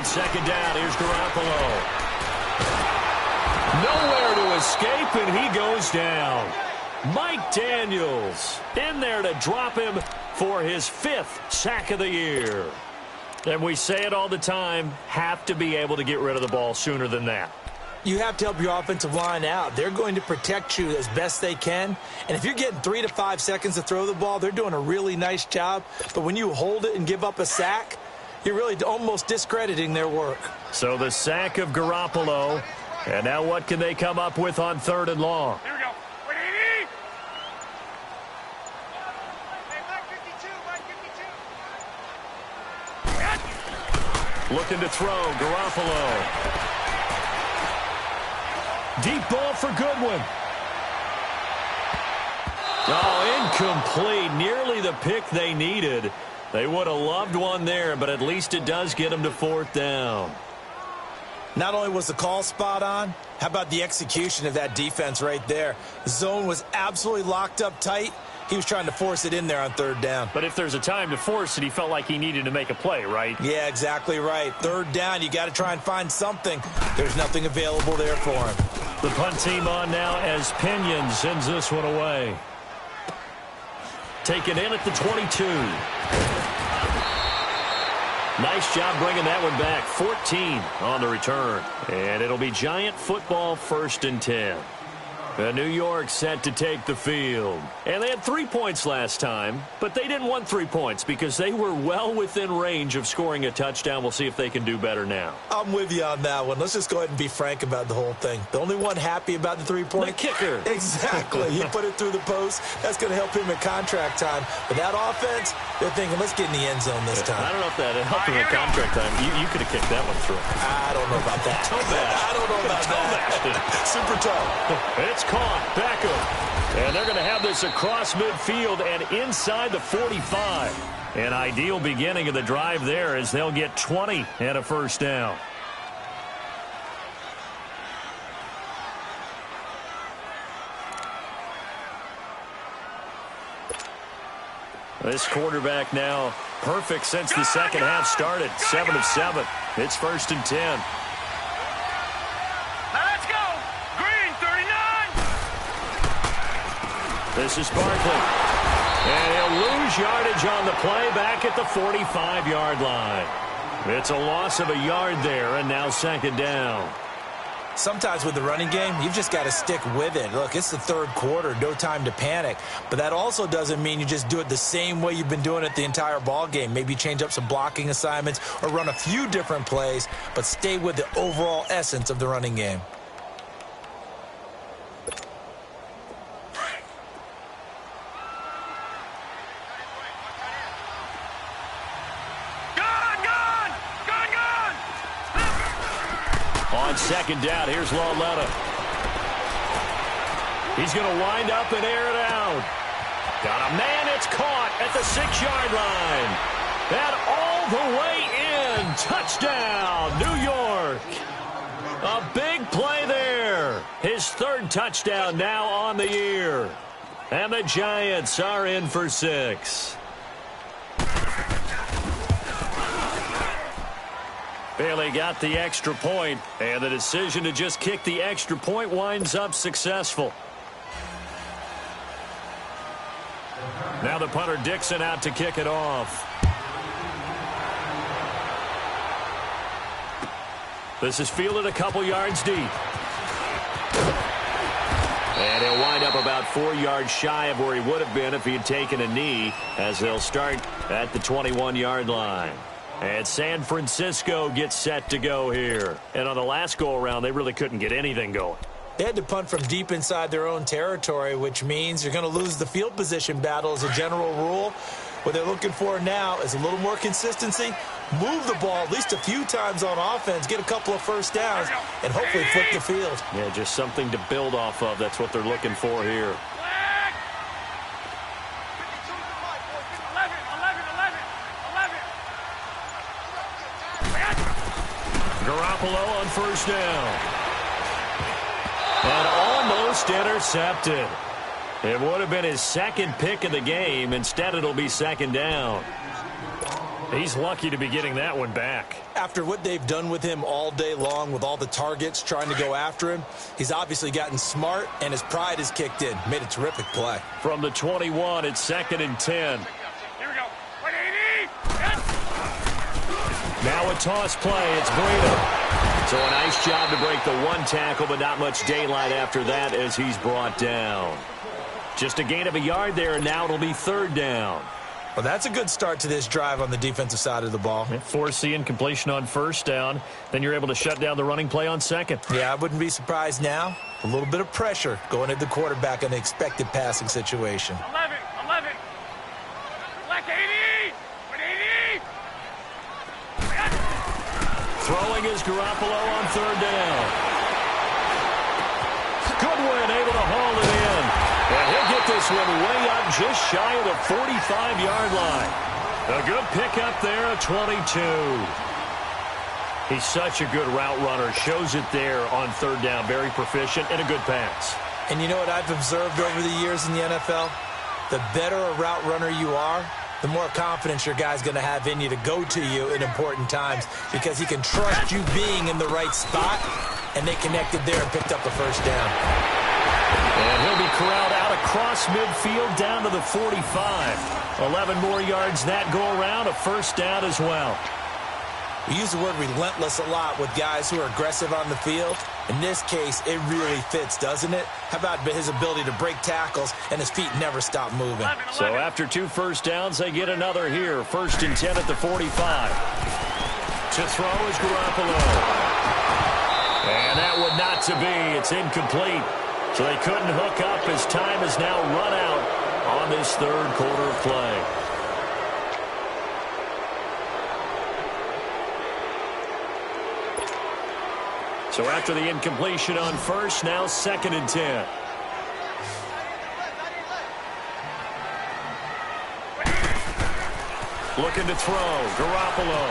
On second down, here's Garoppolo. Nowhere to escape, and he goes down. Mike Daniels in there to drop him for his 5th sack of the year. And we say it all the time, have to be able to get rid of the ball sooner than that. You have to help your offensive line out. They're going to protect you as best they can. And if you're getting 3 to 5 seconds to throw the ball, they're doing a really nice job. But when you hold it and give up a sack, you're really almost discrediting their work. So the sack of Garoppolo. And now what can they come up with on 3rd and long? Here we go. Looking to throw, Garoppolo. Deep ball for Goodwin. Oh, incomplete. Nearly the pick they needed. They would have loved one there, but at least it does get them to 4th down. Not only was the call spot on, how about the execution of that defense right there? The zone was absolutely locked up tight. He was trying to force it in there on 3rd down. But if there's a time to force it, he felt like he needed to make a play, right? Yeah, exactly right. 3rd down, you got to try and find something. There's nothing available there for him. The punt team on now as Pinion sends this one away. Taken in at the 22. Nice job bringing that one back. 14 on the return. And it'll be Giant football, 1st and 10. New York set to take the field. And they had 3 points last time, but they didn't want 3 points because they were well within range of scoring a touchdown. We'll see if they can do better now. I'm with you on that one. Let's just go ahead and be frank about the whole thing. The only one happy about the 3-point? The kicker. Exactly. He put it through the post. That's going to help him in contract time. But that offense, they're thinking, let's get in the end zone this time. I don't know if that helped him in contract time. You could have kicked that one through. I don't know about that. Toe bash. I don't know about that. Super tough. It's caught. Beckham. And they're going to have this across midfield and inside the 45. An ideal beginning of the drive there as they'll get 20 and a 1st down. This quarterback now perfect since the second half started. 7 of 7. It's 1st and 10. This is Barkley. And he'll lose yardage on the play back at the 45-yard line. It's a loss of a yard there, and now 2nd down. Sometimes with the running game, you've just got to stick with it. Look, it's the 3rd quarter, no time to panic. But that also doesn't mean you just do it the same way you've been doing it the entire ball game. Maybe change up some blocking assignments or run a few different plays, but stay with the overall essence of the running game. On 2nd down, here's Lauletta. He's going to wind up and air it out. Got a man, it's caught at the 6-yard line. And all the way in. Touchdown, New York. A big play there. His 3rd touchdown now on the year. And the Giants are in for 6. Bailey got the extra point, and the decision to just kick the extra point winds up successful. Now the punter Dixon out to kick it off. This is fielded a couple yards deep. And he'll wind up about 4 yards shy of where he would have been if he had taken a knee, as they'll start at the 21-yard line. And San Francisco gets set to go here. And on the last go-around, they really couldn't get anything going. They had to punt from deep inside their own territory, which means you're going to lose the field position battle as a general rule. What they're looking for now is a little more consistency, move the ball at least a few times on offense, get a couple of 1st downs, and hopefully flip the field. Yeah, just something to build off of. That's what they're looking for here. Garoppolo on 1st down. And almost intercepted. It would have been his 2nd pick of the game. Instead, it'll be 2nd down. He's lucky to be getting that one back. After what they've done with him all day long with all the targets trying to go after him, he's obviously gotten smart, and his pride has kicked in. Made a terrific play. From the 21, it's 2nd and 10. Here we go. 180. Yes. Now a toss play. It's Breida. So a nice job to break the one tackle, but not much daylight after that as he's brought down. Just a gain of a yard there, and now it'll be 3rd down. Well, that's a good start to this drive on the defensive side of the ball. Force the incompletion on 1st down. Then you're able to shut down the running play on 2nd. Yeah, I wouldn't be surprised now. A little bit of pressure going at the quarterback in the expected passing situation. 11. 11. Black 80. 180. Throwing is Garoppolo on 3rd down. Goodwin able to haul it in. And he'll get this one way up just shy of the 45-yard line. A good pickup there at 22. He's such a good route runner. Shows it there on 3rd down. Very proficient and a good pass. And you know what I've observed over the years in the NFL? The better a route runner you are, the more confidence your guy's going to have in you to go to you in important times because he can trust you being in the right spot, and they connected there and picked up the 1st down. And he'll be corralled out across midfield down to the 45. 11 more yards that go around, a 1st down as well. We use the word relentless a lot with guys who are aggressive on the field. In this case, it really fits, doesn't it? How about his ability to break tackles and his feet never stop moving? 11. So after 2 first downs, they get another here. 1st and 10 at the 45. To throw is Garoppolo. And that would not to be. It's incomplete. So they couldn't hook up as time has now run out on this 3rd quarter of play. So after the incompletion on 1st, now 2nd and 10. Looking to throw. Garoppolo.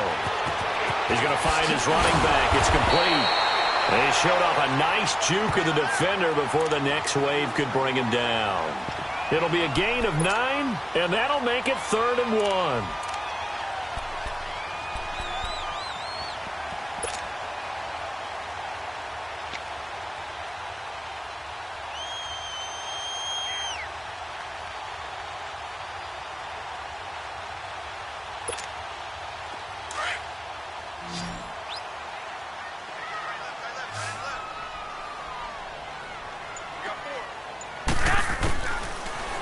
He's going to find his running back. It's complete. And he showed off a nice juke of the defender before the next wave could bring him down. It'll be a gain of 9, and that'll make it 3rd and 1.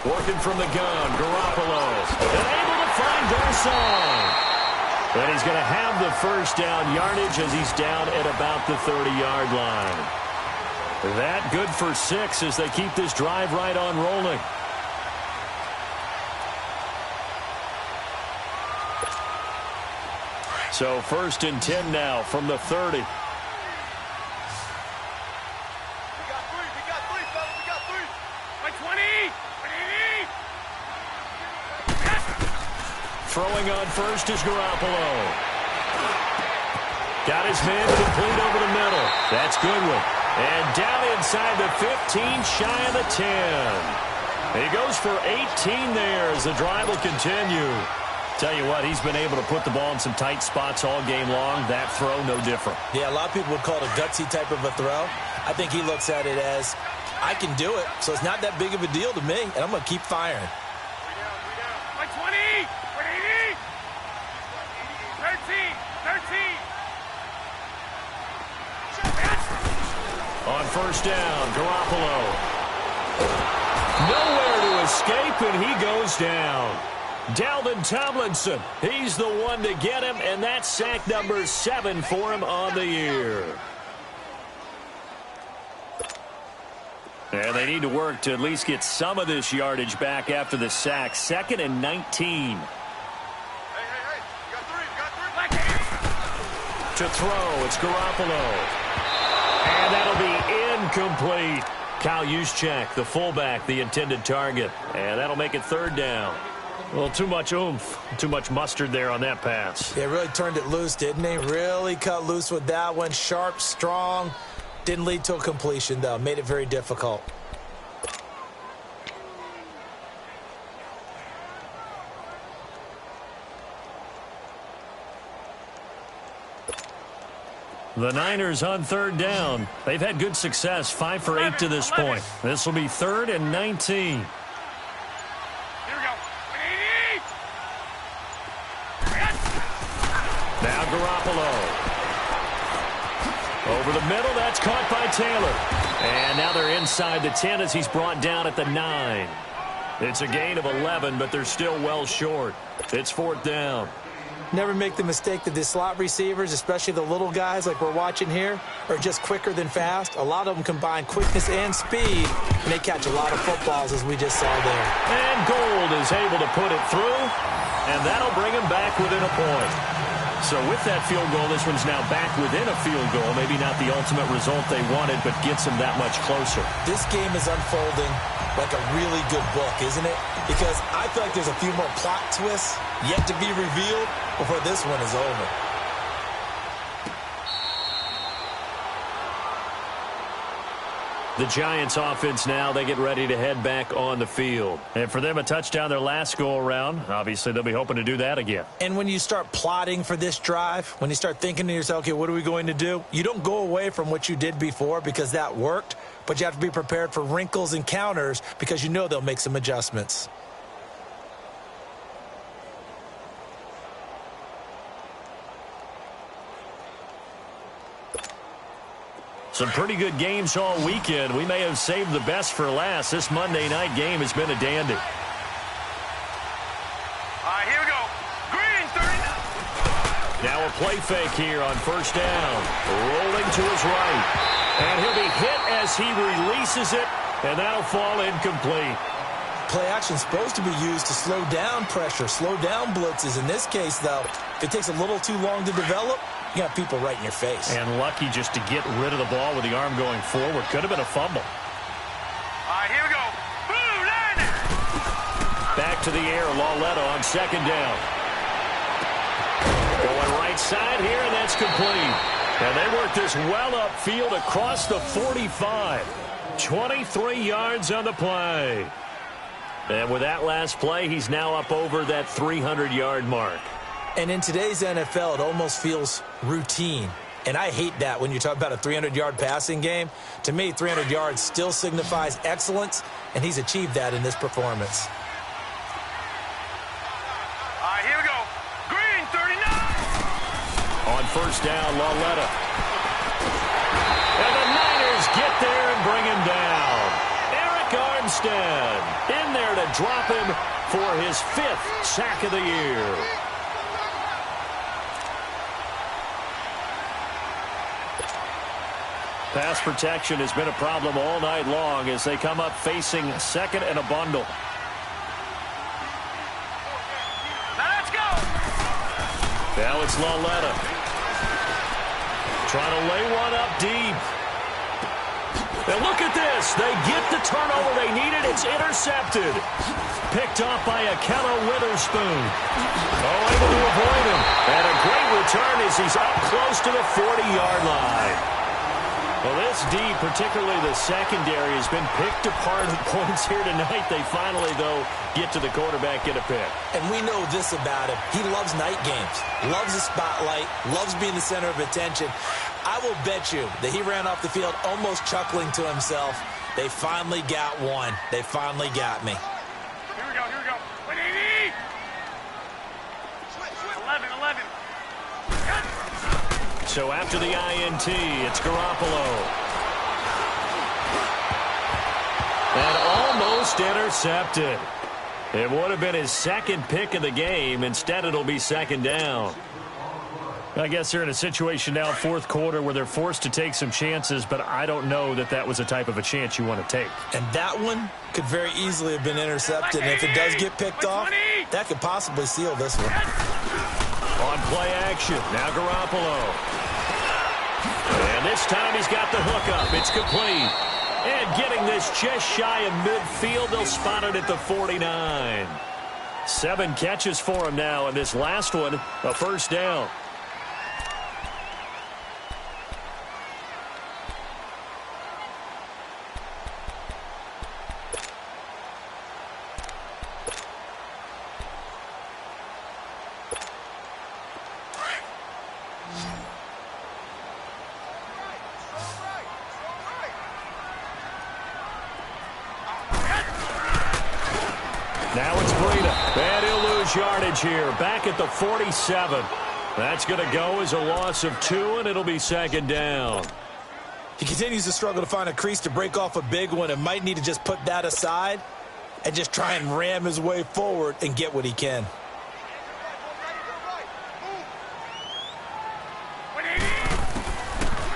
Working from the gun, Garoppolo. And able to find Garcon. And he's going to have the 1st down yardage as he's down at about the 30-yard line. That good for 6 as they keep this drive right on rolling. So 1st and 10 now from the 30. Throwing on 1st is Garoppolo. Got his man complete over the middle. That's Goodwin. And down inside the 15, shy of the 10. He goes for 18 there as the drive will continue. Tell you what, he's been able to put the ball in some tight spots all game long. That throw, no different. Yeah, a lot of people would call it a gutsy type of a throw. I think he looks at it as, I can do it, so it's not that big of a deal to me, and I'm going to keep firing. 120. 180. 13. On 1st down, Garoppolo. Nowhere to escape, and he goes down. Dalvin Tomlinson, he's the one to get him, and that's sack number 7 for him on the year. And they need to work to at least get some of this yardage back after the sack. 2nd and 19. Hey, got 3. To throw, it's Garoppolo. And that'll be incomplete. Kyle Juszczyk, the fullback, the intended target. And that'll make it 3rd down. Well, too much oomph, too much mustard there on that pass. They really turned it loose, didn't they? Really cut loose with that one. Sharp, strong. Didn't lead to a completion, though. Made it very difficult. The Niners on third down. They've had good success, 5 for 8 to this point. This will be 3rd and 19. Here we go. Now Garoppolo. Over the middle, that's caught by Taylor. And now they're inside the 10 as he's brought down at the 9. It's a gain of 11, but they're still well short. It's 4th down. Never make the mistake that the slot receivers, especially the little guys like we're watching here, are just quicker than fast. A lot of them combine quickness and speed, and they catch a lot of footballs, as we just saw there. And Gold is able to put it through, and that'll bring him back within a point. So with that field goal, this one's now back within a field goal. Maybe not the ultimate result they wanted, but gets them that much closer. This game is unfolding like a really good book, isn't it? Because I feel like there's a few more plot twists yet to be revealed before this one is over. The Giants offense now, they get ready to head back on the field. And for them, a touchdown their last go-around. Obviously, they'll be hoping to do that again. And when you start plotting for this drive, when you start thinking to yourself, okay, what are we going to do? You don't go away from what you did before because that worked, but you have to be prepared for wrinkles and counters because you know they'll make some adjustments. Some pretty good games all weekend. We may have saved the best for last. This Monday night game has been a dandy. Here we go. Green, 39. Now a play fake here on 1st down. Rolling to his right. And he'll be hit as he releases it, and that'll fall incomplete. Play action is supposed to be used to slow down pressure, slow down blitzes. In this case, though, if it takes a little too long to develop, you got people right in your face. And lucky just to get rid of the ball with the arm going forward. Could have been a fumble. Here we go. Blue line. Back to the air, Lauletta on 2nd down. Going right side here, and that's complete. And they work this well upfield across the 45. 23 yards on the play. And with that last play, he's now up over that 300-yard mark. And in today's NFL, it almost feels routine. And I hate that when you talk about a 300-yard passing game. To me, 300 yards still signifies excellence, and he's achieved that in this performance. Here we go. Green, 39. On 1st down, Lauletta. And the Niners get there and bring him down. Eric Armstead in there to drop him for his 5th sack of the year. Pass protection has been a problem all night long as they come up facing 2nd and a bundle. Now let's go. Now it's Lauletta. Trying to lay one up deep. And look at this. They get the turnover they needed. It's intercepted. Picked off by Akello Witherspoon. Oh, able to avoid him. And a great return as he's up close to the 40-yard line. Well, this D, particularly the secondary, has been picked apart at points here tonight. They finally, though, get to the quarterback, get a pick. And we know this about him. He loves night games, loves the spotlight, loves being the center of attention. I will bet you that he ran off the field almost chuckling to himself. They finally got one. They finally got me. Here we go. 180. 11. So after the INT, it's Garoppolo. And almost intercepted. It would have been his 2nd pick of the game. Instead, it'll be 2nd down. I guess they're in a situation now, 4th quarter, where they're forced to take some chances, but I don't know that that was the type of a chance you want to take. And that one could very easily have been intercepted. And if it does get picked off, that could possibly seal this one. On play action, now Garoppolo. And this time he's got the hook up. It's complete. And getting this just shy of midfield, they'll spot it at the 49. 7 catches for him now, and this last one, a 1st down. yardage here, back at the 47. That's going to go as a loss of 2, and it'll be second down. He continues to struggle to find a crease to break off a big one and might need to just put that aside and just try and ram his way forward and get what he can.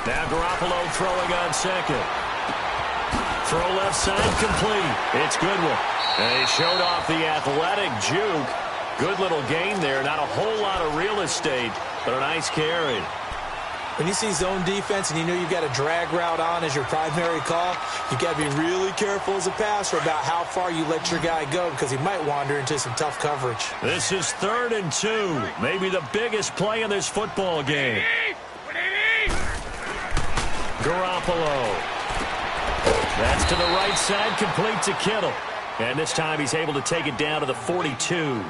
Now Garoppolo throwing on second. Throw left side complete. It's Goodwin. And he showed off the athletic juke. Good little gain there. Not a whole lot of real estate, but a nice carry. When you see zone defense and you know you've got a drag route on as your primary call, you've got to be really careful as a passer about how far you let your guy go because he might wander into some tough coverage. This is 3rd and 2. Maybe the biggest play in this football game. Garoppolo. That's to the right side, complete to Kittle. And this time he's able to take it down to the 42.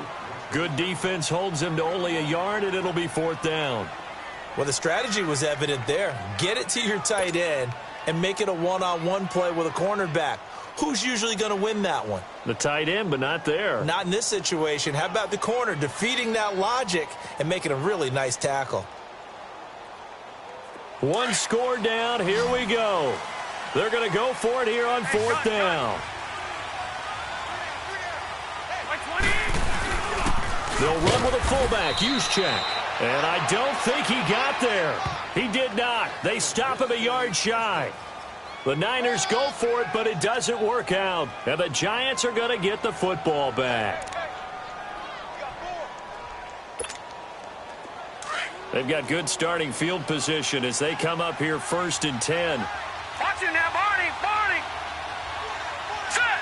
Good defense holds him to only a yard, and it'll be 4th down. Well, the strategy was evident there. Get it to your tight end and make it a one-on-one play with a cornerback. Who's usually going to win that one? The tight end, but not there. Not in this situation. How about the corner defeating that logic and making a really nice tackle? One score down. Here we go. They're going to go for it here on 4th down. They'll run with a fullback. Use check. And I don't think he got there. He did not. They stop him a yard shy. The Niners go for it, but it doesn't work out. And the Giants are going to get the football back. They've got good starting field position as they come up here 1st and 10. Watch it now, Barney. Barney. Set.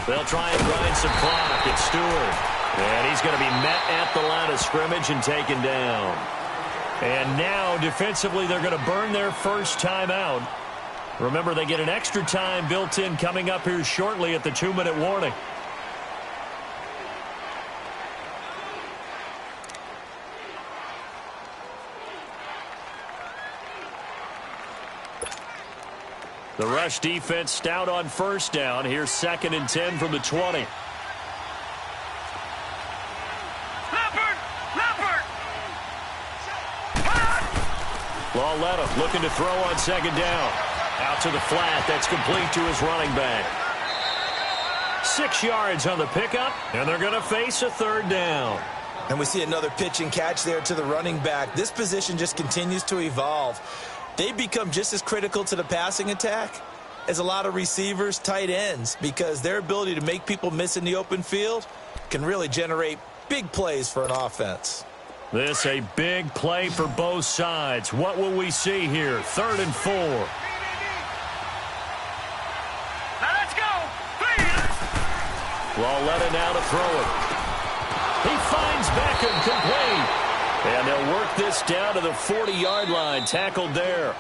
They'll try and grind some clock. It's Stewart. And he's going to be met at the line of scrimmage and taken down. And now, defensively, they're going to burn their first timeout. Remember, they get an extra time built in coming up here shortly at the 2-minute warning. The rush defense stout on 1st down. Here's 2nd and 10 from the 20. Lauletta looking to throw on 2nd down. Out to the flat. That's complete to his running back. 6 yards on the pickup, and they're going to face a 3rd down. And we see another pitch and catch there to the running back. This position just continues to evolve. They become just as critical to the passing attack as a lot of receivers, tight ends, because their ability to make people miss in the open field can really generate big plays for an offense. This a big play for both sides. What will we see here? 3rd and 4. Now let's go. Lauletta now to throw it. He finds Beckham complete. And they'll work this down to the 40-yard line. Tackled there.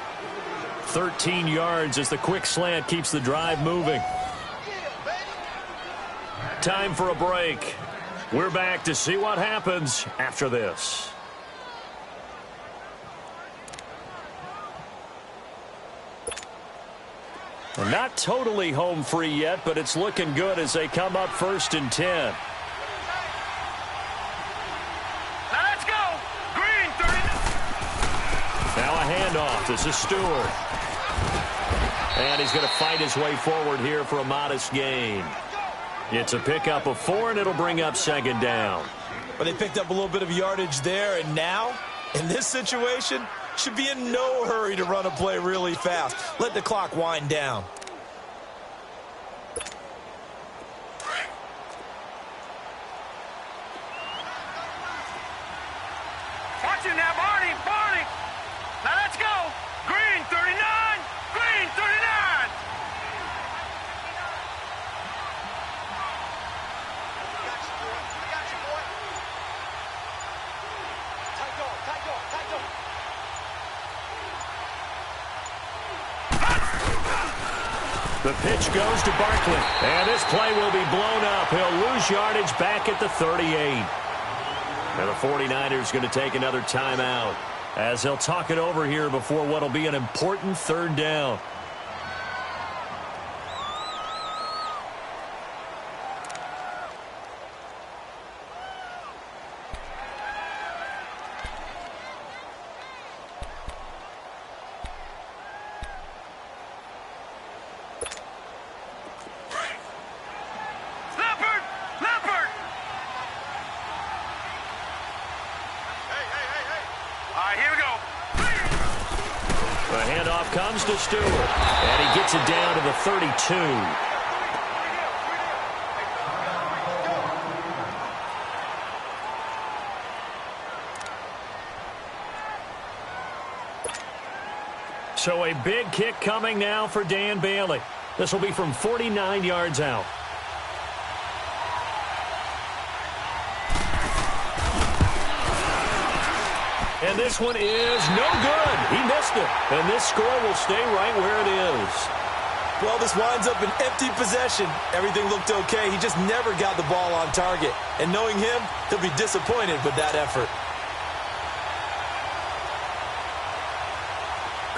13 yards as the quick slant keeps the drive moving. Time for a break. We're back to see what happens after this. Well, not totally home free yet, but it's looking good as they come up 1st and 10. Now let's go. Green 30. Now a handoff. This is Stewart. And he's going to fight his way forward here for a modest gain. It's a pickup of 4, and it'll bring up 2nd down. But they picked up a little bit of yardage there, and now, in this situation, should be in no hurry to run a play really fast. Let the clock wind down. Watch it now, Barney. Barney. Now let's go. Green 39. Green 39. The pitch goes to Barkley, and this play will be blown up. He'll lose yardage back at the 38. And the 49ers going to take another timeout as they'll talk it over here before what will be an important 3rd down. Handoff comes to Stewart. And he gets it down to the 32. So a big kick coming now for Dan Bailey. This will be from 49 yards out. And this one is no good. He missed it. And this score will stay right where it is. Well, this winds up an empty possession. Everything looked okay. He just never got the ball on target. And knowing him, he'll be disappointed with that effort.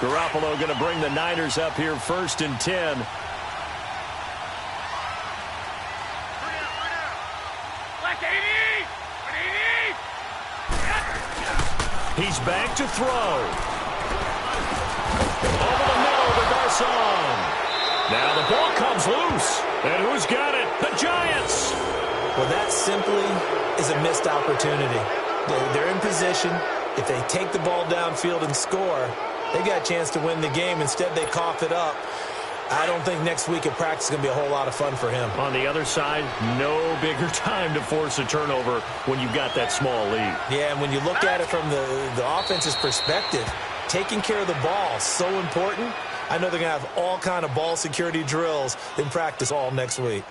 Garoppolo going to bring the Niners up here 1st and 10. He's back to throw. Over the middle to Garcon. Now the ball comes loose. And who's got it? The Giants. Well, that simply is a missed opportunity. They're in position. If they take the ball downfield and score, they've got a chance to win the game. Instead, they cough it up. I don't think next week at practice is going to be a whole lot of fun for him. On the other side, no bigger time to force a turnover when you've got that small lead. Yeah, and when you look at it from the offense's perspective, taking care of the ball is so important. I know they're going to have all kind of ball security drills in practice all next week.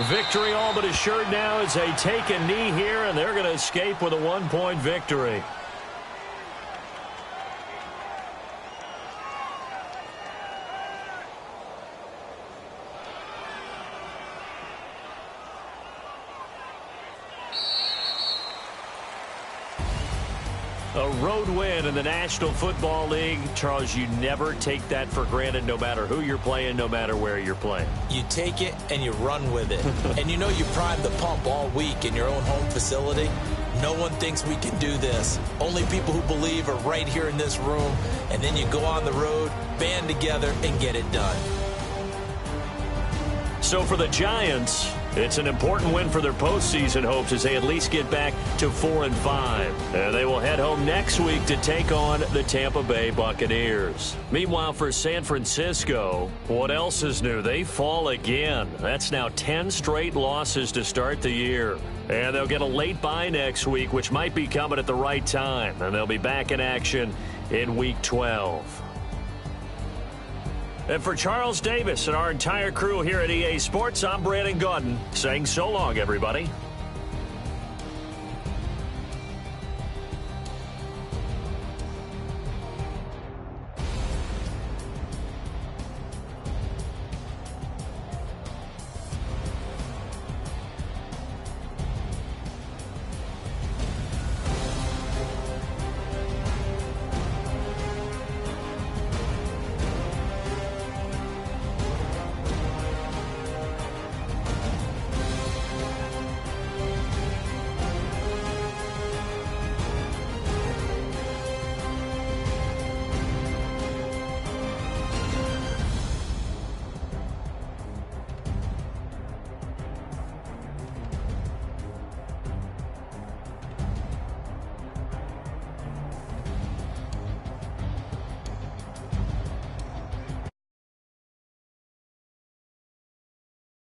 Victory all but assured now as they take a knee here, and they're going to escape with a 1-point victory. A road win in the National Football League. Charles, you never take that for granted no matter who you're playing, no matter where you're playing. You take it and you run with it. And you know you primed the pump all week in your own home facility. No one thinks we can do this. Only people who believe are right here in this room. And then you go on the road, band together, and get it done. So for the Giants, it's an important win for their postseason hopes as they at least get back to 4-5. And they will head home next week to take on the Tampa Bay Buccaneers. Meanwhile, for San Francisco, what else is new? They fall again. That's now 10 straight losses to start the year. And they'll get a late bye next week, which might be coming at the right time. And they'll be back in action in Week 12. And for Charles Davis and our entire crew here at EA Sports, I'm Brandon Gaudin saying so long, everybody.